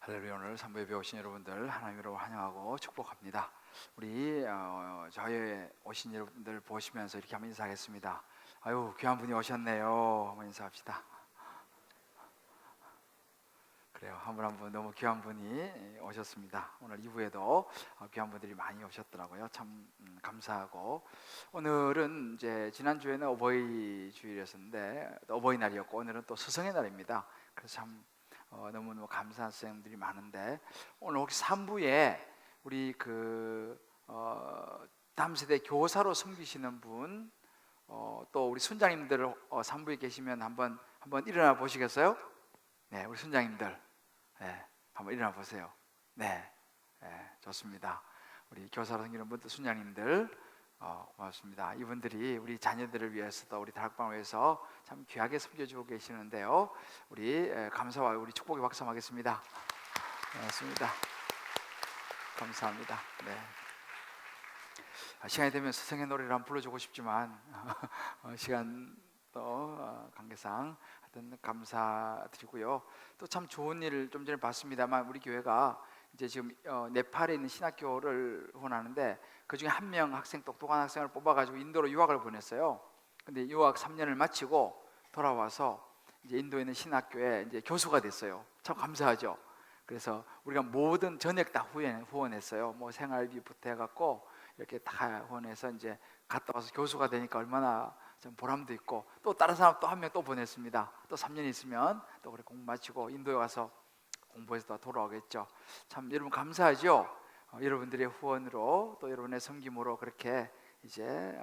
할렐루야. 오늘 산부에 배우신 여러분들 하나님으로 환영하고 축복합니다. 우리 저희 오신 여러분들 보시면서 이렇게 한번 인사하겠습니다. 아유, 귀한 분이 오셨네요. 한번 인사합시다. 그래요, 한 분 한 분 너무 귀한 분이 오셨습니다. 오늘 2부에도 귀한 분들이 많이 오셨더라고요. 참 감사하고, 오늘은 이제 지난주에는 어버이 주일이었는데 어버이날이었고, 오늘은 또 스승의 날입니다. 그래서 참 너무너무 감사한 선생님들이 많은데, 오늘 혹시 3부에 우리 다음 세대 교사로 섬기시는 분, 또 우리 순장님들 3부에 계시면 한번 일어나 보시겠어요? 네, 우리 순장님들, 네, 한번 일어나 보세요. 네, 네, 좋습니다. 우리 교사로 섬기는 분들, 순장님들, 고맙습니다. 이분들이 우리 자녀들을 위해서도 우리 다락방을 위해서 참 귀하게 섬겨주고 계시는데요. 우리 감사와 우리 축복의 박수 한번 하겠습니다. 고맙습니다. 감사합니다. 네. 시간이 되면 스승의 노래를 한번 불러주고 싶지만 시간도 관계상 하여튼 감사드리고요. 또 참 좋은 일을 좀 전에 봤습니다만, 우리 교회가 이제 지금 네팔에 있는 신학교를 후원하는데, 그 중에 한 명 학생, 똑똑한 학생을 뽑아가지고 인도로 유학을 보냈어요. 근데 유학 3년을 마치고 돌아와서 이제 인도에 있는 신학교에 이제 교수가 됐어요. 참 감사하죠. 그래서 우리가 모든 전액 다 후원했어요. 뭐 생활비부터 해갖고 이렇게 다 후원해서 이제 갔다 와서 교수가 되니까 얼마나 좀 보람도 있고, 또 다른 사람 또 한 명 또 보냈습니다. 또 3년 있으면 또 그래 공부 마치고 인도에 가서 공부해서 또 돌아오겠죠. 참 여러분 감사하죠. 여러분들의 후원으로 또 여러분의 섬김으로 그렇게 이제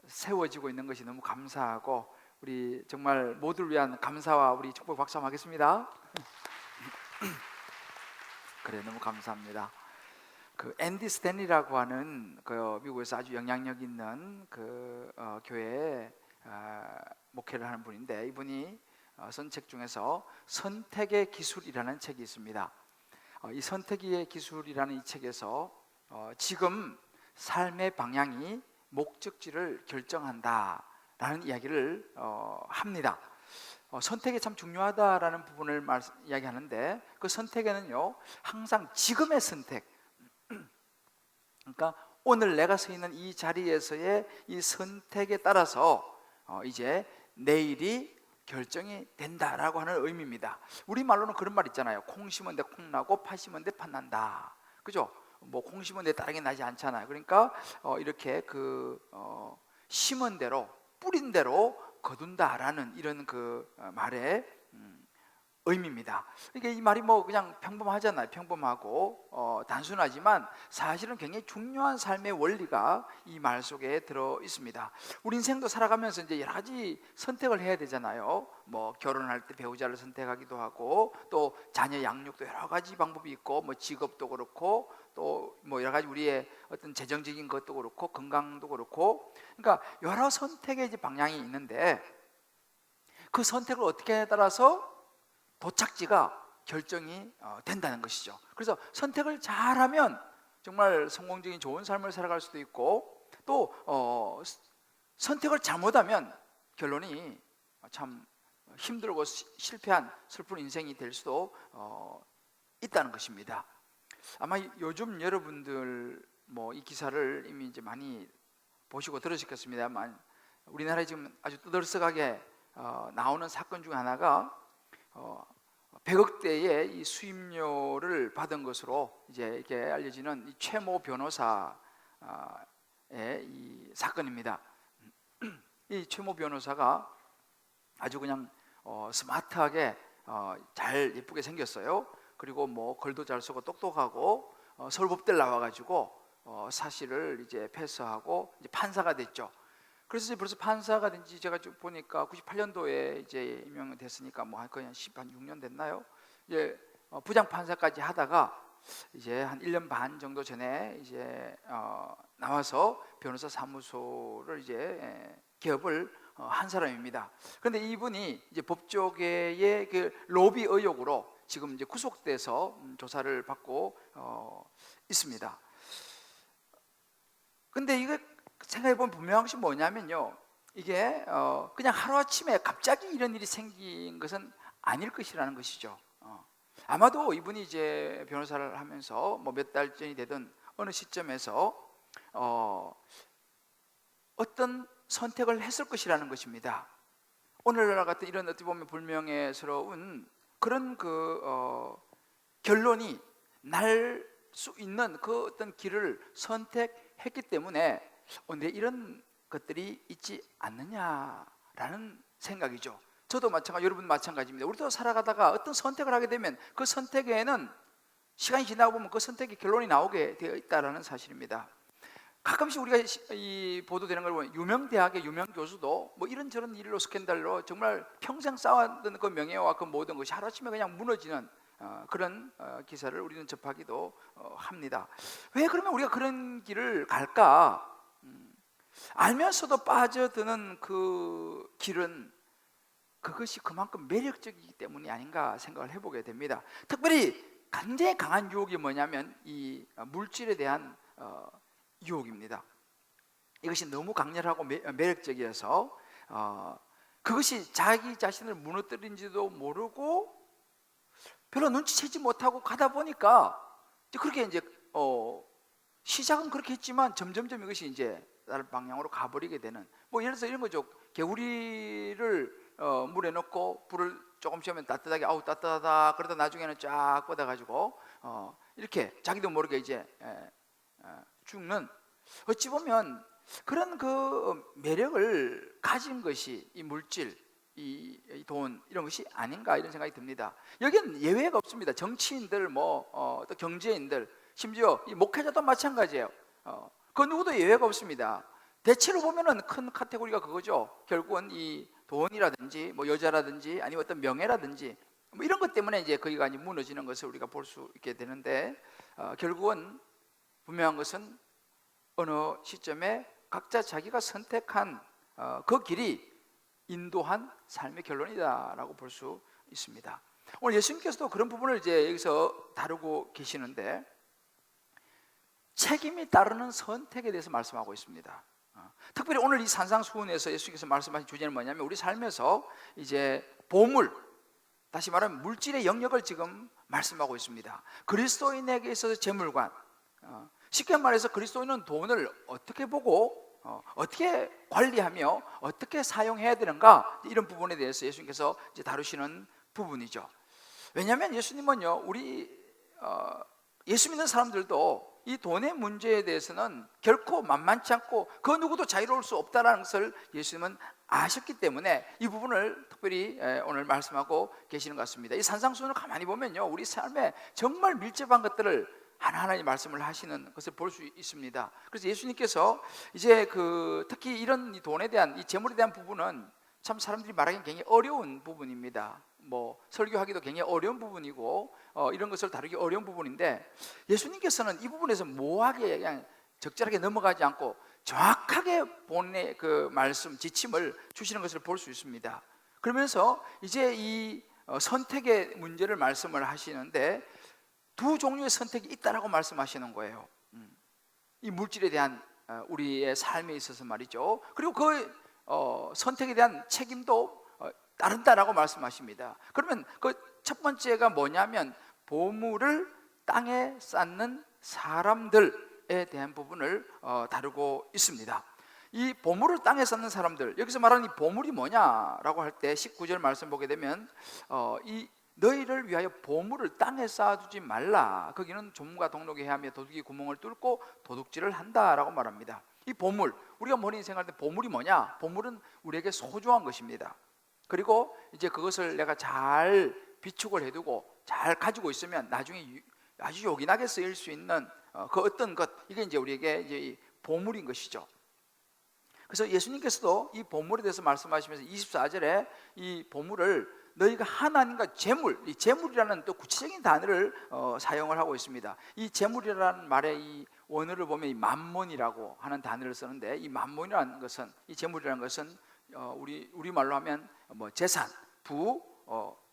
세워지고 있는 것이 너무 감사하고, 우리 정말 모두를 위한 감사와 우리 축복 박수 한번 하겠습니다. 그래, 너무 감사합니다. 그 앤디 스탠리라고 하는 그 미국에서 아주 영향력 있는 그 교회에 목회를 하는 분인데, 이분이 쓴 책 중에서 선택의 기술이라는 책이 있습니다. 이 선택의 기술이라는 이 책에서 지금 삶의 방향이 목적지를 결정한다라는 이야기를 합니다. 선택이 참 중요하다라는 부분을 이야기하는데, 그 선택에는요 항상 지금의 선택, 그러니까 오늘 내가 서 있는 이 자리에서의 이 선택에 따라서 이제 내일이 결정이 된다라고 하는 의미입니다. 우리말로는 그런 말 있잖아요. 콩 심은 데 콩 나고 팥 심은 데 팥 난다. 그죠? 뭐 콩 심은 데 다르게 나지 않잖아요. 그러니까 이렇게 심은 대로, 뿌린 대로 거둔다라는 이런 그 말의 의미입니다. 그러니까 이 말이 뭐 그냥 평범하잖아요. 평범하고 단순하지만 사실은 굉장히 중요한 삶의 원리가 이 말 속에 들어 있습니다. 우리 인생도 살아가면서 이제 여러 가지 선택을 해야 되잖아요. 뭐 결혼할 때 배우자를 선택하기도 하고, 또 자녀 양육도 여러 가지 방법이 있고, 뭐 직업도 그렇고, 또 뭐 여러 가지 우리의 어떤 재정적인 것도 그렇고, 건강도 그렇고, 그러니까 여러 선택의 이제 방향이 있는데, 그 선택을 어떻게 하냐에 따라서 도착지가 결정이 된다는 것이죠. 그래서 선택을 잘하면 정말 성공적인 좋은 삶을 살아갈 수도 있고, 또 선택을 잘못하면 결론이 참 힘들고 실패한 슬픈 인생이 될 수도 있다는 것입니다. 아마 요즘 여러분들 뭐 이 기사를 이미 이제 많이 보시고 들으셨겠습니다만, 우리나라에 지금 아주 떠들썩하게 나오는 사건 중 하나가 100억대의 이 수임료를 받은 것으로 이제 이렇게 알려지는 이 최모 변호사의 이 사건입니다. 이 최모 변호사가 아주 그냥 스마트하게 잘 예쁘게 생겼어요. 그리고 뭐 글도 잘 쓰고 똑똑하고 서울법대를 나와가지고 사실을 이제 패스하고 이제 판사가 됐죠. 그래서 벌써 판사가 된 지 제가 좀 보니까 98년도에 이제 임명됐으니까 뭐 거의 한 6년 됐나요? 이제 부장 판사까지 하다가 이제 한 1년 반 정도 전에 이제 나와서 변호사 사무소를 이제 개업을 한 사람입니다. 그런데 이분이 이제 법조계의 그 로비 의혹으로 지금 이제 구속돼서 조사를 받고 있습니다. 근데 이거 생각해보면 분명한 것이 뭐냐면요, 이게 그냥 하루아침에 갑자기 이런 일이 생긴 것은 아닐 것이라는 것이죠. 아마도 이분이 이제 변호사를 하면서 뭐 몇 달 전이 되든 어느 시점에서 어떤 선택을 했을 것이라는 것입니다. 오늘날 같은 이런 어떻게 보면 불명예스러운 그런 결론이 날 수 있는 그 어떤 길을 선택했기 때문에 오늘 이런 것들이 있지 않느냐라는 생각이죠. 저도 마찬가지, 여러분 마찬가지입니다. 우리도 살아가다가 어떤 선택을 하게 되면 그 선택에는 시간이 지나고 보면 그 선택의 결론이 나오게 되어 있다는 사실입니다. 가끔씩 우리가 이 보도되는 걸 보면 유명 대학의 유명 교수도 뭐 이런저런 일로 스캔들로 정말 평생 쌓았던 그 명예와 그 모든 것이 하루아침에 그냥 무너지는 그런 기사를 우리는 접하기도 합니다. 왜 그러면 우리가 그런 길을 갈까? 알면서도 빠져드는 그 길은 그것이 그만큼 매력적이기 때문이 아닌가 생각을 해보게 됩니다. 특별히 굉장히 강한 유혹이 뭐냐면 이 물질에 대한 유혹입니다. 이것이 너무 강렬하고 매력적이어서 그것이 자기 자신을 무너뜨린지도 모르고 별로 눈치채지 못하고 가다 보니까 그렇게 이제 시작은 그렇게 했지만 점점점 이것이 이제 다른 방향으로 가버리게 되는, 뭐 예를 들어서 이런 거죠. 개구리를 물에 넣고 불을 조금씩 하면 따뜻하게 아우 따뜻하다 그러다 나중에는 쫙 뻗어가지고 이렇게 자기도 모르게 이제 죽는, 어찌 보면 그런 그 매력을 가진 것이 이 물질, 이 돈 이런 것이 아닌가 이런 생각이 듭니다. 여기는 예외가 없습니다. 정치인들 또 경제인들, 심지어 이 목회자도 마찬가지예요. 그 누구도 예외가 없습니다. 대체로 보면은 큰 카테고리가 그거죠. 결국은 이 돈이라든지 뭐 여자라든지 아니면 어떤 명예라든지 뭐 이런 것 때문에 이제 거기가 이제 무너지는 것을 우리가 볼 수 있게 되는데, 결국은 분명한 것은 어느 시점에 각자 자기가 선택한 그 길이 인도한 삶의 결론이다라고 볼 수 있습니다. 오늘 예수님께서도 그런 부분을 이제 여기서 다루고 계시는데, 책임이 따르는 선택에 대해서 말씀하고 있습니다. 특별히 오늘 이 산상수훈에서 예수님께서 말씀하신 주제는 뭐냐면 우리 삶에서 이제 보물, 다시 말하면 물질의 영역을 지금 말씀하고 있습니다. 그리스도인에게 있어서 재물관, 쉽게 말해서 그리스도인은 돈을 어떻게 보고 어떻게 관리하며 어떻게 사용해야 되는가, 이런 부분에 대해서 예수님께서 이제 다루시는 부분이죠. 왜냐하면 예수님은요, 우리 예수 믿는 사람들도 이 돈의 문제에 대해서는 결코 만만치 않고 그 누구도 자유로울 수 없다는 것을 예수님은 아셨기 때문에 이 부분을 특별히 오늘 말씀하고 계시는 것 같습니다. 이 산상수훈을 가만히 보면요, 우리 삶에 정말 밀접한 것들을 하나하나 말씀을 하시는 것을 볼 수 있습니다. 그래서 예수님께서 이제 특히 이런 이 돈에 대한, 이 재물에 대한 부분은 참 사람들이 말하기는 굉장히 어려운 부분입니다. 뭐 설교하기도 굉장히 어려운 부분이고 이런 것을 다루기 어려운 부분인데, 예수님께서는 이 부분에서 모호하게 그냥 적절하게 넘어가지 않고 정확하게 본인의 그 말씀 지침을 주시는 것을 볼 수 있습니다. 그러면서 이제 이 선택의 문제를 말씀을 하시는데 두 종류의 선택이 있다라고 말씀하시는 거예요. 이 물질에 대한 우리의 삶에 있어서 말이죠. 그리고 그 선택에 대한 책임도 따른다라고 말씀하십니다. 그러면 그 첫 번째가 뭐냐면 보물을 땅에 쌓는 사람들에 대한 부분을 다루고 있습니다. 이 보물을 땅에 쌓는 사람들, 여기서 말하는 이 보물이 뭐냐라고 할 때 19절 말씀 보게 되면 이 너희를 위하여 보물을 땅에 쌓아두지 말라. 거기는 조문과 동록에 해하며 도둑이 구멍을 뚫고 도둑질을 한다라고 말합니다. 이 보물, 우리가 머리 생각할 때 보물이 뭐냐? 보물은 우리에게 소중한 것입니다. 그리고 이제 그것을 내가 잘 비축을 해두고 잘 가지고 있으면 나중에 아주 요긴하게 쓰일 수 있는 그 어떤 것, 이게 이제 우리에게 이제 보물인 것이죠. 그래서 예수님께서도 이 보물에 대해서 말씀하시면서 24절에 이 보물을 너희가 하나님과 재물, 이 재물이라는 또 구체적인 단어를 사용을 하고 있습니다. 이 재물이라는 말의 이 원어를 보면 이 만몬이라고 하는 단어를 쓰는데, 이 만몬이라는 것은, 이 재물이라는 것은 우리 말로 하면 뭐 재산, 부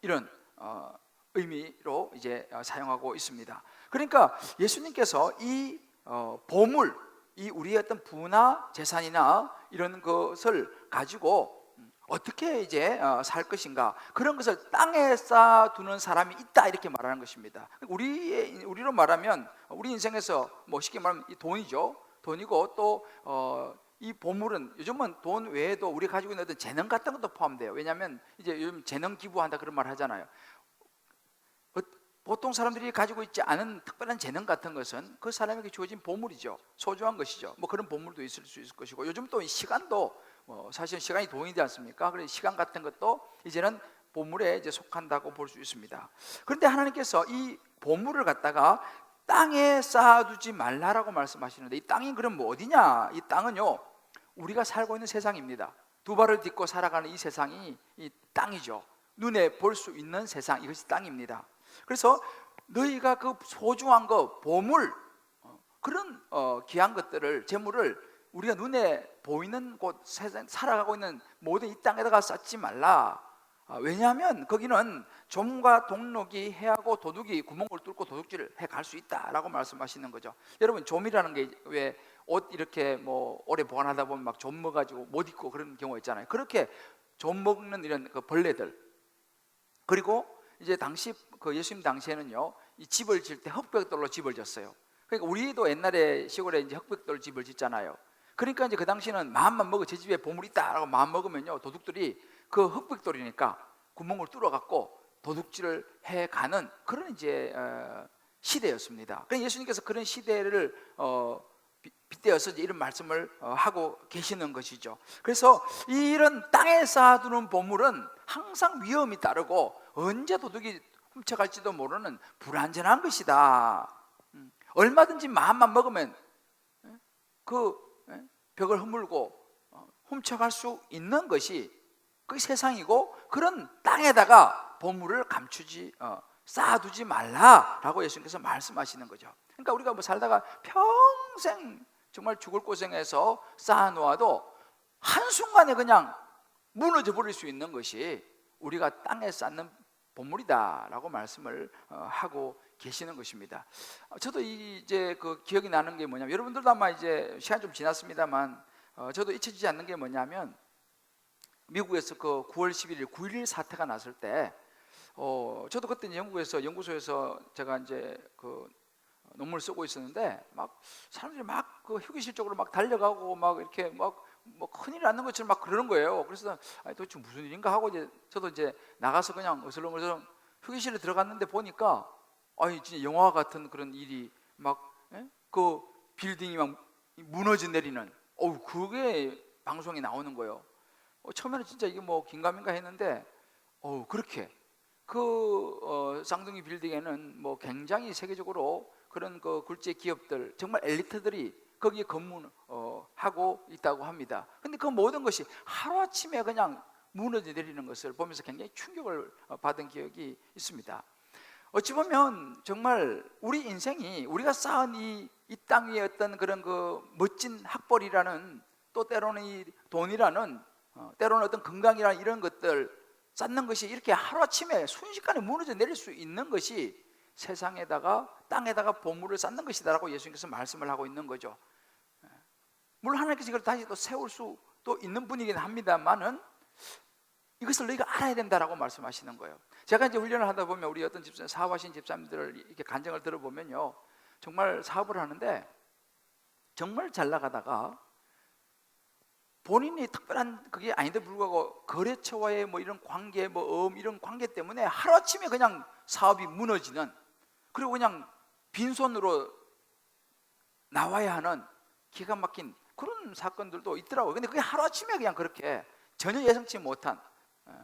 이런 의미로 이제 사용하고 있습니다. 그러니까 예수님께서 이 보물, 이 우리의 어떤 부나 재산이나 이런 것을 가지고 어떻게 이제 살 것인가, 그런 것을 땅에 쌓아두는 사람이 있다, 이렇게 말하는 것입니다. 우리로 말하면 우리 인생에서 뭐 쉽게 말하면 이 돈이죠. 돈이고 또 이 보물은 요즘은 돈 외에도 우리 가지고 있는 어떤 재능 같은 것도 포함돼요. 왜냐하면 이제 요즘 재능 기부한다 그런 말 하잖아요. 보통 사람들이 가지고 있지 않은 특별한 재능 같은 것은 그 사람에게 주어진 보물이죠. 소중한 것이죠. 뭐 그런 보물도 있을 수 있을 것이고, 요즘 또 시간도 사실 시간이 돈이지 않습니까? 그래서 시간 같은 것도 이제는 보물에 이제 속한다고 볼 수 있습니다. 그런데 하나님께서 이 보물을 갖다가 땅에 쌓아두지 말라라고 말씀하시는데, 이 땅이 그럼 뭐 어디냐? 이 땅은요, 우리가 살고 있는 세상입니다. 두 발을 딛고 살아가는 이 세상이 이 땅이죠. 눈에 볼 수 있는 세상, 이것이 땅입니다. 그래서 너희가 그 소중한 거, 보물, 그런 귀한 것들을, 재물을 우리가 눈에 보이는 곳, 살아가고 있는 모든 이 땅에다가 쌓지 말라. 왜냐하면 거기는 좀과 동록이 해하고 도둑이 구멍을 뚫고 도둑질을 해갈 수 있다라고 말씀하시는 거죠. 여러분, 좀이라는 게 왜 옷 이렇게 뭐 오래 보관하다 보면 막 좀 먹어가지고 못 입고 그런 경우가 있잖아요. 그렇게 좀 먹는 이런 그 벌레들, 그리고 이제 당시 그 예수님 당시에는요, 이 집을 질 때 흙벽돌로 집을 졌어요. 그러니까 우리도 옛날에 시골에 이제 흙벽돌 집을 짓잖아요. 그러니까 이제 그 당시는 마음만 먹어, 제 집에 보물 있다라고 마음 먹으면요, 도둑들이 그 흙벽돌이니까 구멍을 뚫어갖고 도둑질을 해가는 그런 이제 시대였습니다. 그러니까 예수님께서 그런 시대를 빗대어서 이제 이런 말씀을 하고 계시는 것이죠. 그래서 이런 땅에 쌓아두는 보물은 항상 위험이 따르고 언제 도둑이 훔쳐갈지도 모르는 불안전한 것이다. 얼마든지 마음만 먹으면 그 벽을 허물고 훔쳐갈 수 있는 것이 그 세상이고, 그런 땅에다가 보물을 감추지 쌓아두지 말라라고 예수님께서 말씀하시는 거죠. 그러니까 우리가 뭐 살다가 평생 정말 죽을 고생해서 쌓아놓아도 한순간에 그냥 무너져 버릴 수 있는 것이 우리가 땅에 쌓는 보물이다라고 말씀을 하고 계시는 것입니다. 저도 이제 그 기억이 나는 게 뭐냐면, 여러분들도 아마 이제 시간 좀 지났습니다만 저도 잊혀지지 않는 게 뭐냐면, 미국에서 그 9월 11일 9.11 사태가 났을 때 저도 그때 이제 영국에서 연구소에서 제가 이제 그 논문을 쓰고 있었는데, 막 사람들이 막 그 휴게실 쪽으로 막 달려가고 막 이렇게 막 뭐 큰일 났는 것처럼 막 그러는 거예요. 그래서 아니 도대체 무슨 일인가 하고 이제 저도 이제 나가서 그냥 어슬렁어슬렁 휴게실에 들어갔는데 보니까 아니 진짜 영화 같은 그런 일이 막 그 빌딩이 막 무너져 내리는 그게 방송에 나오는 거예요. 처음에는 진짜 이게 뭐 긴가민가 했는데 그렇게 그 쌍둥이 빌딩에는 뭐 굉장히 세계적으로 그런 그 굴지의 기업들, 정말 엘리트들이 거기에 근무하고 있다고 합니다. 근데 그 모든 것이 하루아침에 그냥 무너져 내리는 것을 보면서 굉장히 충격을 받은 기억이 있습니다. 어찌 보면 정말 우리 인생이, 우리가 쌓은 이 땅 위에 어떤 그런 그 멋진 학벌이라는, 또 때로는 이 돈이라는, 때로는 어떤 건강이라는 이런 것들 쌓는 것이 이렇게 하루아침에 순식간에 무너져 내릴 수 있는 것이 세상에다가, 땅에다가 보물을 쌓는 것이다라고 예수님께서 말씀을 하고 있는 거죠. 물론 하나님께서 이걸 다시 또 세울 수도 있는 분이긴 합니다만은 이것을 너희가 알아야 된다라고 말씀하시는 거예요. 제가 이제 훈련을 하다 보면 우리 어떤 집사, 사업하신 집사님들을 이렇게 간증을 들어보면요, 정말 사업을 하는데 정말 잘 나가다가 본인이 특별한 그게 아닌데 불구하고 거래처와의 뭐 이런 관계, 뭐 이런 관계 때문에 하루아침에 그냥 사업이 무너지는, 그리고 그냥 빈손으로 나와야 하는 기가 막힌 그런 사건들도 있더라고요. 근데 그게 하루아침에 그냥 그렇게 전혀 예상치 못한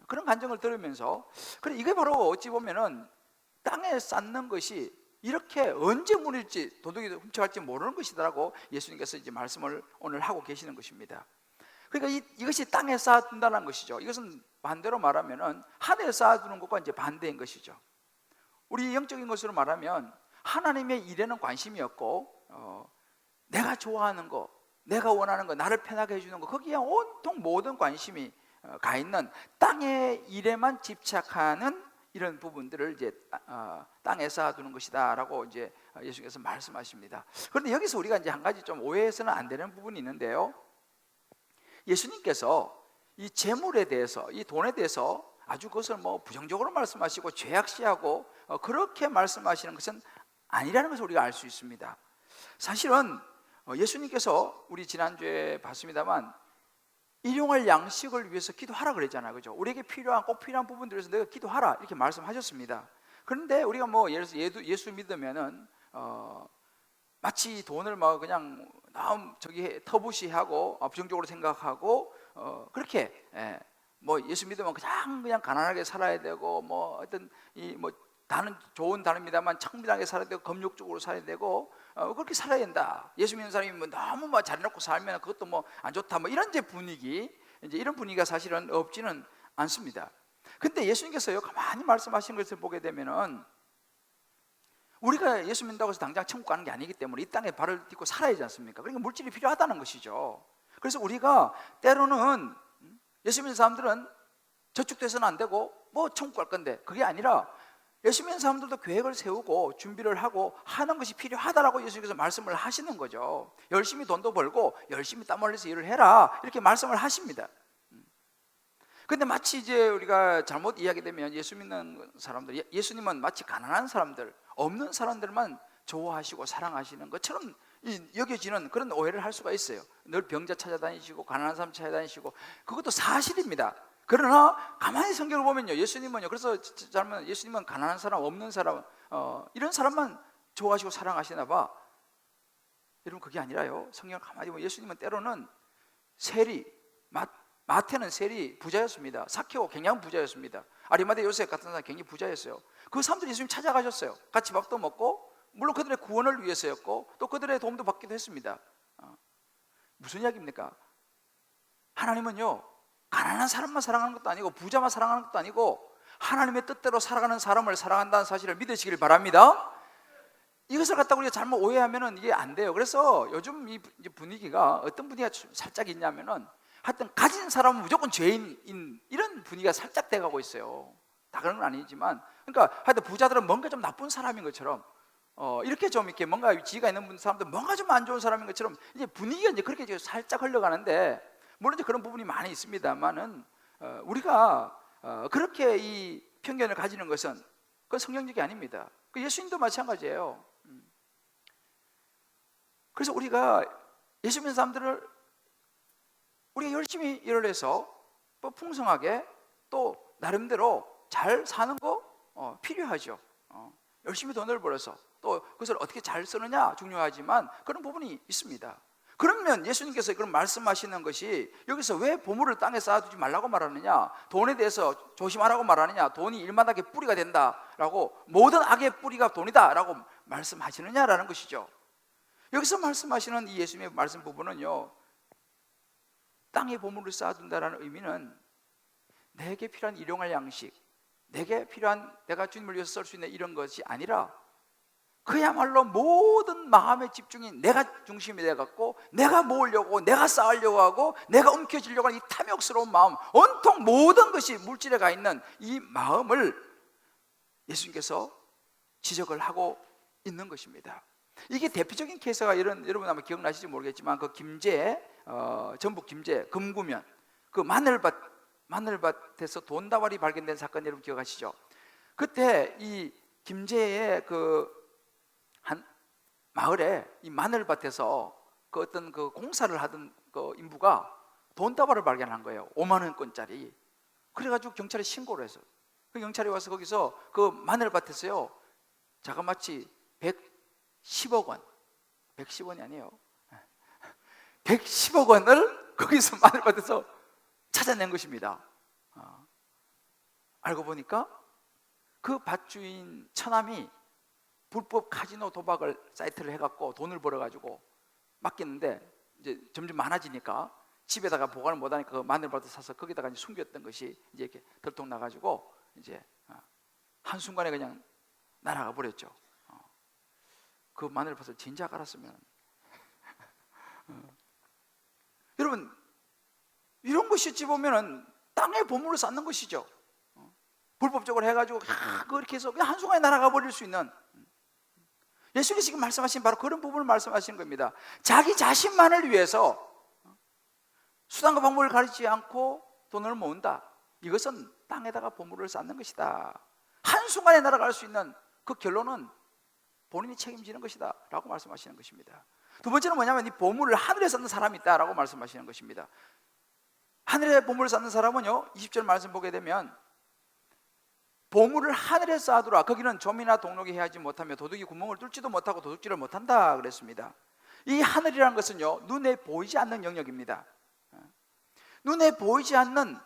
그런 간증을 들으면서, 그래 이게 바로 어찌 보면은 땅에 쌓는 것이 이렇게 언제 무너질지, 도둑이 훔쳐갈지 모르는 것이다라고 예수님께서 이제 말씀을 오늘 하고 계시는 것입니다. 그러니까 이것이 땅에 쌓아둔다는 것이죠. 이것은 반대로 말하면은 하늘에 쌓아두는 것과 이제 반대인 것이죠. 우리 영적인 것으로 말하면 하나님의 일에는 관심이 없고 내가 좋아하는 거, 내가 원하는 거, 나를 편하게 해주는 거, 거기에 온통 모든 관심이 가 있는 땅의 일에만 집착하는 이런 부분들을 이제 땅에 쌓아두는 것이다라고 이제 예수께서 말씀하십니다. 그런데 여기서 우리가 이제 한 가지 좀 오해해서는 안 되는 부분이 있는데요, 예수님께서 이 재물에 대해서, 이 돈에 대해서 아주 그것을 뭐 부정적으로 말씀하시고 죄악시하고 그렇게 말씀하시는 것은 아니라는 것을 우리가 알 수 있습니다. 사실은 예수님께서 우리 지난주에 봤습니다만 일용할 양식을 위해서 기도하라 그랬잖아요, 그죠? 우리에게 꼭 필요한 부분들에서 내가 기도하라 이렇게 말씀하셨습니다. 그런데 우리가 뭐 예를 들어서 예수 믿으면은 마치 돈을 뭐 그냥 저기 터부시하고 부정적으로 생각하고 그렇게 뭐 예수 믿으면 그냥 가난하게 살아야 되고 뭐 어떤 이 뭐 다는 좋은 단어입니다만 청밀하게 살아야 되고 금욕적으로 살아야 되고 그렇게 살아야 된다. 예수 믿는 사람이 뭐 너무 뭐 잘해놓고 살면 그것도 뭐 안 좋다. 뭐 이런 분위기, 이제 이런 분위기가 사실은 없지는 않습니다. 근데 예수님께서요 가만히 말씀하신 것을 보게 되면은 우리가 예수 믿는다고 해서 당장 천국 가는 게 아니기 때문에 이 땅에 발을 딛고 살아야 하지 않습니까? 그러니까 물질이 필요하다는 것이죠. 그래서 우리가 때로는 예수 믿는 사람들은 저축돼서는 안 되고 뭐 천국 갈 건데 그게 아니라 예수 믿는 사람들도 계획을 세우고 준비를 하고 하는 것이 필요하다라고 예수님께서 말씀을 하시는 거죠. 열심히 돈도 벌고 열심히 땀 흘려서 일을 해라 이렇게 말씀을 하십니다. 근데 마치 이제 우리가 잘못 이야기되면 예수 믿는 사람들, 예수님은 마치 가난한 사람들, 없는 사람들만 좋아하시고 사랑하시는 것처럼 여겨지는 그런 오해를 할 수가 있어요. 늘 병자 찾아다니시고 가난한 사람 찾아다니시고 그것도 사실입니다. 그러나 가만히 성경을 보면요, 예수님은요, 그래서 예수님은 가난한 사람, 없는 사람, 이런 사람만 좋아하시고 사랑하시나 봐. 여러분 그게 아니라요, 성경을 가만히 보면 예수님은 때로는 마태는 세리 부자였습니다. 삭개오 굉장히 부자였습니다. 아리마대 요셉 같은 사람 굉장히 부자였어요. 그 사람들이 예수님 찾아가셨어요. 같이 밥도 먹고, 물론 그들의 구원을 위해서였고 또 그들의 도움도 받기도 했습니다. 무슨 이야기입니까? 하나님은요 가난한 사람만 사랑하는 것도 아니고 부자만 사랑하는 것도 아니고 하나님의 뜻대로 살아가는 사람을 사랑한다는 사실을 믿으시길 바랍니다. 이것을 갖다가 우리가 잘못 오해하면 이게 안 돼요. 그래서 요즘 이 분위기가 어떤 분위기가 살짝 있냐면은 하여튼 가진 사람은 무조건 죄인인 이런 분위기가 살짝 돼가고 있어요. 다 그런 건 아니지만, 그러니까 하여튼 부자들은 뭔가 좀 나쁜 사람인 것처럼 이렇게 좀 이렇게 뭔가 지위가 있는 사람들 뭔가 좀 안 좋은 사람인 것처럼 이제 분위기가 이제 그렇게 살짝 흘러가는데, 물론 이제 그런 부분이 많이 있습니다만은 우리가 그렇게 이 편견을 가지는 것은 그건 성경적이 아닙니다. 그 예수님도 마찬가지예요. 그래서 우리가 예수 믿는 사람들을 우리가 열심히 일을 해서 또 풍성하게 또 나름대로 잘 사는 거 필요하죠. 열심히 돈을 벌어서 또 그것을 어떻게 잘 쓰느냐 중요하지만 그런 부분이 있습니다. 그러면 예수님께서 그런 말씀하시는 것이 여기서 왜 보물을 땅에 쌓아두지 말라고 말하느냐, 돈에 대해서 조심하라고 말하느냐, 돈이 일만하게 뿌리가 된다라고, 모든 악의 뿌리가 돈이다라고 말씀하시느냐라는 것이죠. 여기서 말씀하시는 이 예수님의 말씀 부분은요, 땅에 보물을 쌓아둔다라는 의미는 내게 필요한 일용할 양식, 내게 필요한 내가 주님을 위해서 쓸 수 있는 이런 것이 아니라 그야말로 모든 마음의 집중이 내가 중심이 돼갖고 내가 모으려고, 내가 쌓으려고 하고 내가 움켜쥐려고 하는 이 탐욕스러운 마음, 온통 모든 것이 물질에 가 있는 이 마음을 예수님께서 지적을 하고 있는 것입니다. 이게 대표적인 케이스가 여러분 아마 기억나실지 모르겠지만 그 전북 김제 금구면 그 마늘밭에서 돈다발이 발견된 사건 여러분 기억하시죠? 그때 이 김제의 그 한 마을에 이 마늘밭에서 그 어떤 그 공사를 하던 그 인부가 돈다발을 발견한 거예요. 5만 원권짜리. 그래가지고 경찰에 신고를 했어요. 그 경찰이 와서 거기서 그 마늘밭에서요, 자그마치 110억 원, 110원이 아니에요, 110억 원을 거기서 마늘밭에서 찾아낸 것입니다. 알고 보니까 그 밭주인 처남이 불법 카지노 도박을 사이트를 해갖고 돈을 벌어가지고 맡겼는데, 이제 점점 많아지니까 집에다가 보관을 못하니까 그 마늘밭을 사서 거기다가 이제 숨겼던 것이 이제 이렇게 들통나가지고 이제 한순간에 그냥 날아가 버렸죠. 그 마늘밭을 진작 알았으면 여러분, 이런 것이 어찌 보면은 땅에 보물을 쌓는 것이죠. 불법적으로 해가지고 그렇게 해서 그냥 한순간에 날아가 버릴 수 있는, 예수님이 지금 말씀하신 바로 그런 부분을 말씀하시는 겁니다. 자기 자신만을 위해서 수단과 방법을 가리지 않고 돈을 모은다. 이것은 땅에다가 보물을 쌓는 것이다. 한순간에 날아갈 수 있는 그 결론은 본인이 책임지는 것이다 라고 말씀하시는 것입니다. 두 번째는 뭐냐면 이 보물을 하늘에 쌓는 사람이 있다 라고 말씀하시는 것입니다. 하늘에 보물을 쌓는 사람은요, 20절 말씀 보게 되면 보물을 하늘에 쌓아두라. 거기는 좀이나 동록이 해하지 못하며 도둑이 구멍을 뚫지도 못하고 도둑질을 못한다 그랬습니다. 이 하늘이라는 것은요, 눈에 보이지 않는 영역입니다. 눈에 보이지 않는,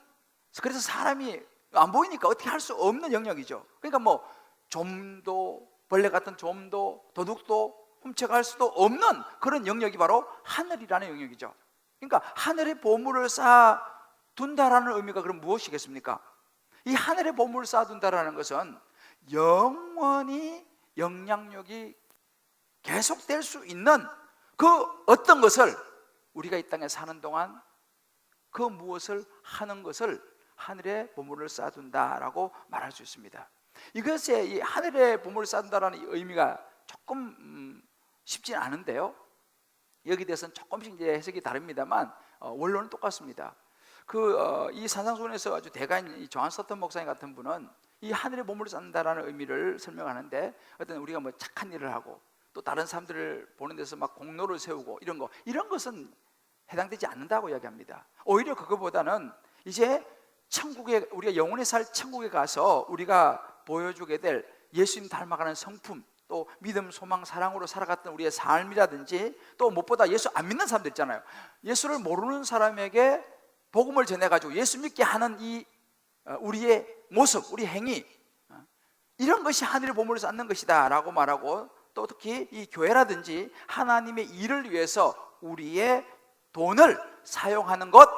그래서 사람이 안 보이니까 어떻게 할 수 없는 영역이죠. 그러니까 뭐 좀도, 벌레 같은 좀도, 도둑도 훔쳐갈 수도 없는 그런 영역이 바로 하늘이라는 영역이죠. 그러니까 하늘에 보물을 쌓아둔다라는 의미가 그럼 무엇이겠습니까? 이 하늘에 보물을 쌓아둔다라는 것은 영원히 영향력이 계속될 수 있는 그 어떤 것을 우리가 이 땅에 사는 동안 그 무엇을 하는 것을 하늘에 보물을 쌓아둔다라고 말할 수 있습니다. 이것에 이 하늘에 보물을 쌓아둔다라는 의미가 조금 쉽지는 않은데요, 여기 대해서는 조금씩 이제 해석이 다릅니다만 원론은 똑같습니다. 이 산상수훈에서 아주 대가인 이 조한 서턴 목사님 같은 분은 이 하늘에 보물을 쌓는다라는 의미를 설명하는데, 어떤 우리가 뭐 착한 일을 하고 또 다른 사람들을 보는 데서 막 공로를 세우고 이런 것은 해당되지 않는다고 이야기합니다. 오히려 그거보다는 이제 천국에, 우리가 영원히 살 천국에 가서 우리가 보여주게 될 예수님 닮아가는 성품, 또 믿음, 소망, 사랑으로 살아갔던 우리의 삶이라든지, 또 무엇보다 예수 안 믿는 사람들 있잖아요. 예수를 모르는 사람에게 복음을 전해가지고 예수 믿게 하는 이 우리의 모습, 우리 행위, 이런 것이 하늘의 보물을 쌓는 것이다 라고 말하고, 또 특히 이 교회라든지 하나님의 일을 위해서 우리의 돈을 사용하는 것,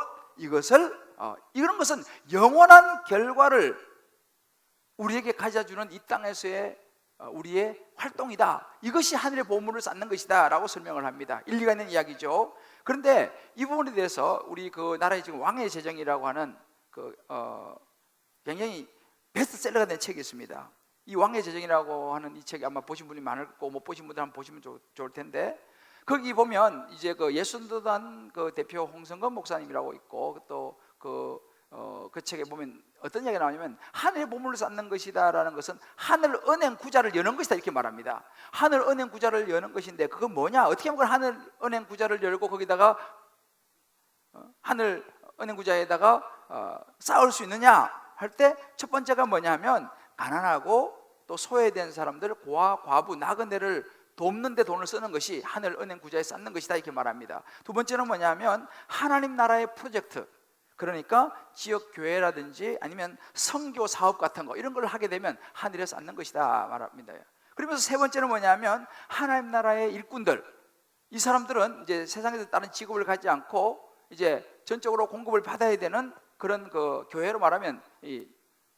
이런 것은 영원한 결과를 우리에게 가져주는 이 땅에서의 우리의 활동이다. 이것이 하늘의 보물을 쌓는 것이다 라고 설명을 합니다. 일리가 있는 이야기죠. 그런데 이 부분에 대해서 우리 그 나라의 지금 왕의 재정이라고 하는 굉장히 베스트셀러가 된 책이 있습니다. 이 왕의 재정이라고 하는 이 책이 아마 보신 분이 많을 거고 못 보신 분들 한번 보시면 좋을 텐데, 거기 보면 이제 그 예순도단 그 대표 홍성건 목사님이라고 있고, 또 그 책에 보면 어떤 이야기가 나오냐면 하늘의 보물을 쌓는 것이다라는 것은 하늘 은행 구자를 여는 것이다 이렇게 말합니다. 하늘 은행 구자를 여는 것인데 그건 뭐냐? 어떻게 하면 하늘 은행 구자를 열고 거기다가 하늘 은행 구자에다가 쌓을 수 있느냐 할 때 첫 번째가 뭐냐 하면 가난하고 또 소외된 사람들, 고아, 과부, 나그네를 돕는 데 돈을 쓰는 것이 하늘 은행 구자에 쌓는 것이다 이렇게 말합니다. 두 번째는 뭐냐면 하나님 나라의 프로젝트, 그러니까 지역 교회라든지 아니면 선교 사업 같은 거, 이런 걸 하게 되면 하늘에 쌓는 것이다 말합니다. 그러면서 세 번째는 뭐냐면 하나님 나라의 일꾼들, 이 사람들은 이제 세상에서 다른 직업을 가지지 않고 이제 전적으로 공급을 받아야 되는 그런 그 교회로 말하면 이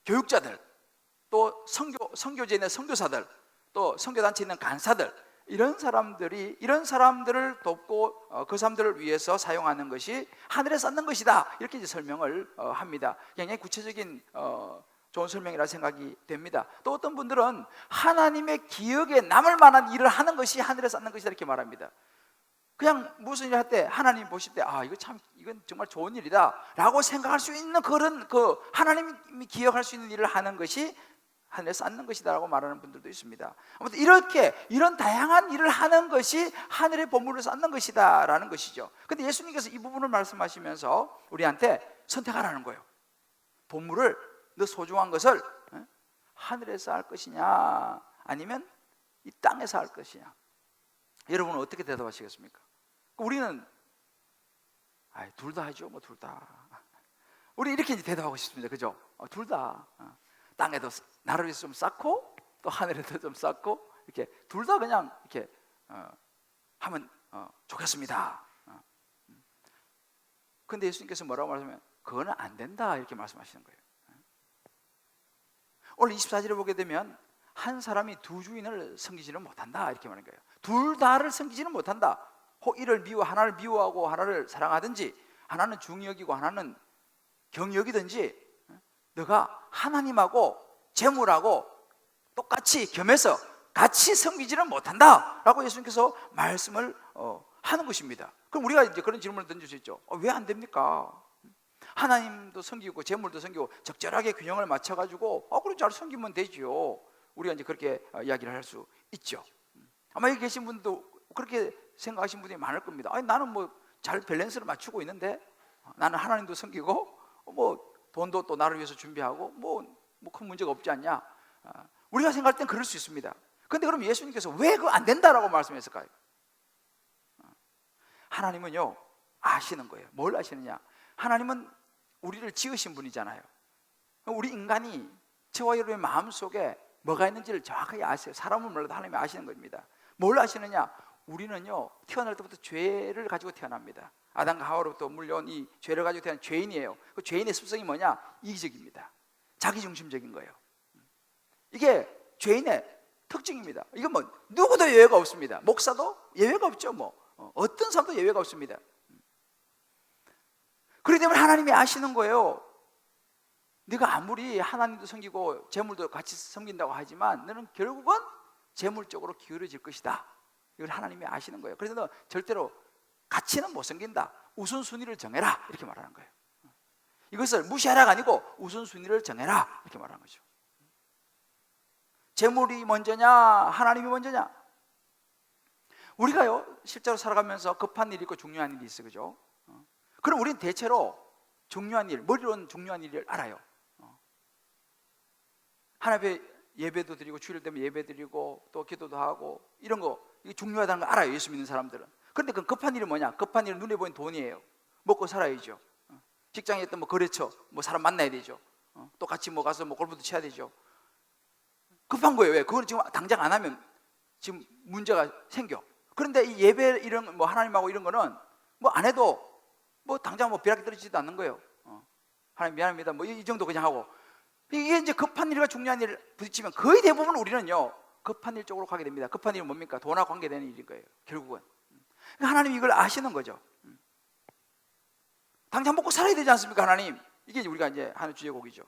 교육자들, 또 선교지에 있는 선교사들, 또 선교단체에 있는 간사들, 이런 사람들을 돕고 그 사람들을 위해서 사용하는 것이 하늘에 쌓는 것이다 이렇게 이제 설명을 합니다. 굉장히 구체적인 좋은 설명이라 생각이 됩니다. 또 어떤 분들은 하나님의 기억에 남을 만한 일을 하는 것이 하늘에 쌓는 것이다 이렇게 말합니다. 그냥 무슨 일을 할 때 하나님 보실 때 이건 정말 좋은 일이다 라고 생각할 수 있는 그런 하나님이 기억할 수 있는 일을 하는 것이 하늘에 쌓는 것이다 라고 말하는 분들도 있습니다. 아무튼 이런 다양한 일을 하는 것이 하늘의 보물을 쌓는 것이다 라는 것이죠. 근데 예수님께서 이 부분을 말씀하시면서 우리한테 선택하라는 거예요. 보물을, 너 소중한 것을 하늘에 쌓을 것이냐 아니면 이 땅에 쌓을 것이냐. 여러분은 어떻게 대답하시겠습니까? 우리는 둘 다 하죠. 뭐 둘 다. 우리 이렇게 이제 대답하고 싶습니다. 그죠? 둘 다. 땅에도 나를 위해서 좀 쌓고 또 하늘에도 좀 쌓고, 이렇게 둘 다 그냥 이렇게 하면 좋겠습니다. 근데 예수님께서 뭐라고 말하시면 그거는 안 된다 이렇게 말씀하시는 거예요. 오늘 24절에 보게 되면 한 사람이 두 주인을 섬기지는 못한다 이렇게 말하는 거예요. 둘 다를 섬기지는 못한다. 혹 하나를 미워하고 하나를 사랑하든지, 하나는 중히 여기고 하나는 경히 여기든지, 너가 하나님하고 재물하고 똑같이 겸해서 같이 섬기지는 못한다 라고 예수님께서 말씀을 하는 것입니다. 그럼 우리가 이제 그런 질문을 던질 수 있죠. 왜 안 됩니까? 하나님도 섬기고 재물도 섬기고 적절하게 균형을 맞춰가지고 그래 잘 섬기면 되지요. 우리가 이제 그렇게 이야기를 할 수 있죠. 아마 여기 계신 분도 그렇게 생각하시는 분들이 많을 겁니다. 아니, 나는 뭐 잘 밸런스를 맞추고 있는데 나는 하나님도 섬기고 뭐 돈도 또 나를 위해서 준비하고 뭐 큰 문제가 없지 않냐. 우리가 생각할 땐 그럴 수 있습니다. 근데 그럼 예수님께서 왜 그거 안 된다라고 말씀했을까요? 하나님은요 아시는 거예요. 뭘 아시느냐? 하나님은 우리를 지으신 분이잖아요. 우리 인간이 저와 여러분의 마음속에 뭐가 있는지를 정확하게 아세요. 사람은 몰라도 하나님이 아시는 겁니다. 뭘 아시느냐? 우리는요 태어날 때부터 죄를 가지고 태어납니다. 아담과 하와로부터 물려온 이 죄를 가지고 태어난 죄인이에요. 그 죄인의 습성이 뭐냐? 이기적입니다. 자기중심적인 거예요. 이게 죄인의 특징입니다. 이건 뭐 누구도 예외가 없습니다. 목사도 예외가 없죠. 뭐 어떤 사람도 예외가 없습니다. 그렇기 때문에 하나님이 아시는 거예요. 네가 아무리 하나님도 섬기고 재물도 같이 섬긴다고 하지만 너는 결국은 재물 쪽으로 기울어질 것이다. 이걸 하나님이 아시는 거예요. 그래서 너 절대로 같이는 못 섬긴다. 우선순위를 정해라. 이렇게 말하는 거예요. 이것을 무시하라가 아니고 우선순위를 정해라. 이렇게 말하는 거죠. 재물이 먼저냐 하나님이 먼저냐? 우리가요 실제로 살아가면서 급한 일이 있고 중요한 일이 있어요. 그죠? 그럼 우리는 대체로 중요한 일, 머리로는 중요한 일을 알아요. 하나님 앞에 예배도 드리고 주일 되면 예배 드리고 또 기도도 하고 이런 거 이게 중요하다는 거 알아요. 예수 믿는 사람들은. 그런데 그 급한 일이 뭐냐? 급한 일은 눈에 보이는 돈이에요. 먹고 살아야죠. 직장에 있던 뭐 거래처 뭐 사람 만나야 되죠. 또 같이 뭐 가서 뭐 골프도 쳐야 되죠. 급한 거예요. 왜? 그건 지금 당장 안 하면 지금 문제가 생겨. 그런데 이 예배 이런 뭐 하나님하고 이런 거는 뭐 안 해도 뭐 당장 뭐 벼락이 떨어지지도 않는 거예요. 하나님 미안합니다. 뭐 이 정도 그냥 하고. 이게 이제 급한 일과 중요한 일을 부딪히면 거의 대부분 우리는요 급한 일 쪽으로 가게 됩니다. 급한 일은 뭡니까? 돈하고 관계되는 일인 거예요. 결국은. 그러니까 하나님이 이걸 아시는 거죠. 당장 먹고 살아야 되지 않습니까? 하나님. 이게 우리가 이제 하는 주제곡이죠.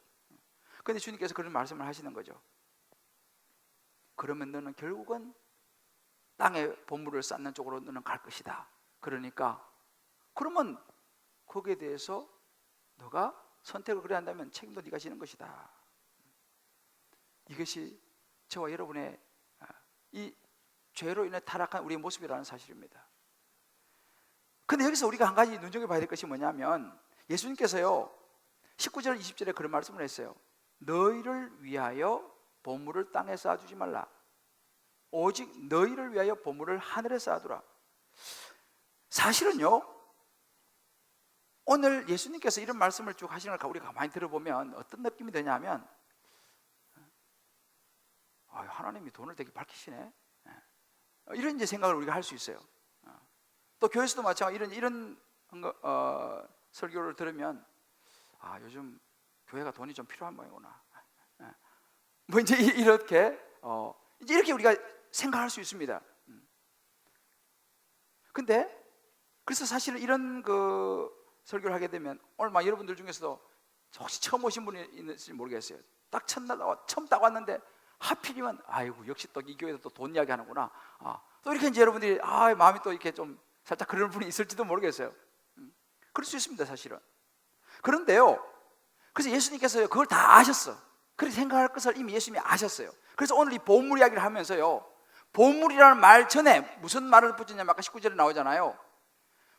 그런데 주님께서 그런 말씀을 하시는 거죠. 그러면 너는 결국은 땅에 보물을 쌓는 쪽으로 너는 갈 것이다. 그러니까 그러면 거기에 대해서 너가 선택을 그래 한다면 책임도 네가 지는 것이다. 이것이 저와 여러분의 이 죄로 인해 타락한 우리의 모습이라는 사실입니다. 근데 여기서 우리가 한 가지 눈여겨봐야 될 것이 뭐냐면 예수님께서요 19절 20절에 그런 말씀을 했어요. 너희를 위하여 보물을 땅에 쌓아두지 말라. 오직 너희를 위하여 보물을 하늘에 쌓아두라. 사실은요 오늘 예수님께서 이런 말씀을 쭉 하시는 걸 우리가 가만히 들어보면 어떤 느낌이 드냐면 하나님이 돈을 되게 밝히시네. 이런 이제 생각을 우리가 할 수 있어요. 또 교회에서도 마찬가지 이런 설교를 들으면 요즘 교회가 돈이 좀 필요한 모양이구나. 뭐 이제 이렇게 이제 이렇게 우리가 생각할 수 있습니다. 근데 그래서 사실은 이런 설교를 하게 되면 오늘 막 여러분들 중에서도 혹시 처음 오신 분이 있는지 모르겠어요. 딱 첫날 처음 딱 왔는데 하필이면 아이고 역시 또 이 교회에서 또 돈 이야기 하는구나. 또 이렇게 이제 여러분들이 마음이 또 이렇게 좀 살짝 그런 분이 있을지도 모르겠어요. 그럴 수 있습니다, 사실은. 그런데요, 그래서 예수님께서 그걸 다 아셨어. 그렇게 생각할 것을 이미 예수님이 아셨어요. 그래서 오늘 이 보물 이야기를 하면서요, 보물이라는 말 전에 무슨 말을 붙였냐면 아까 19절에 나오잖아요.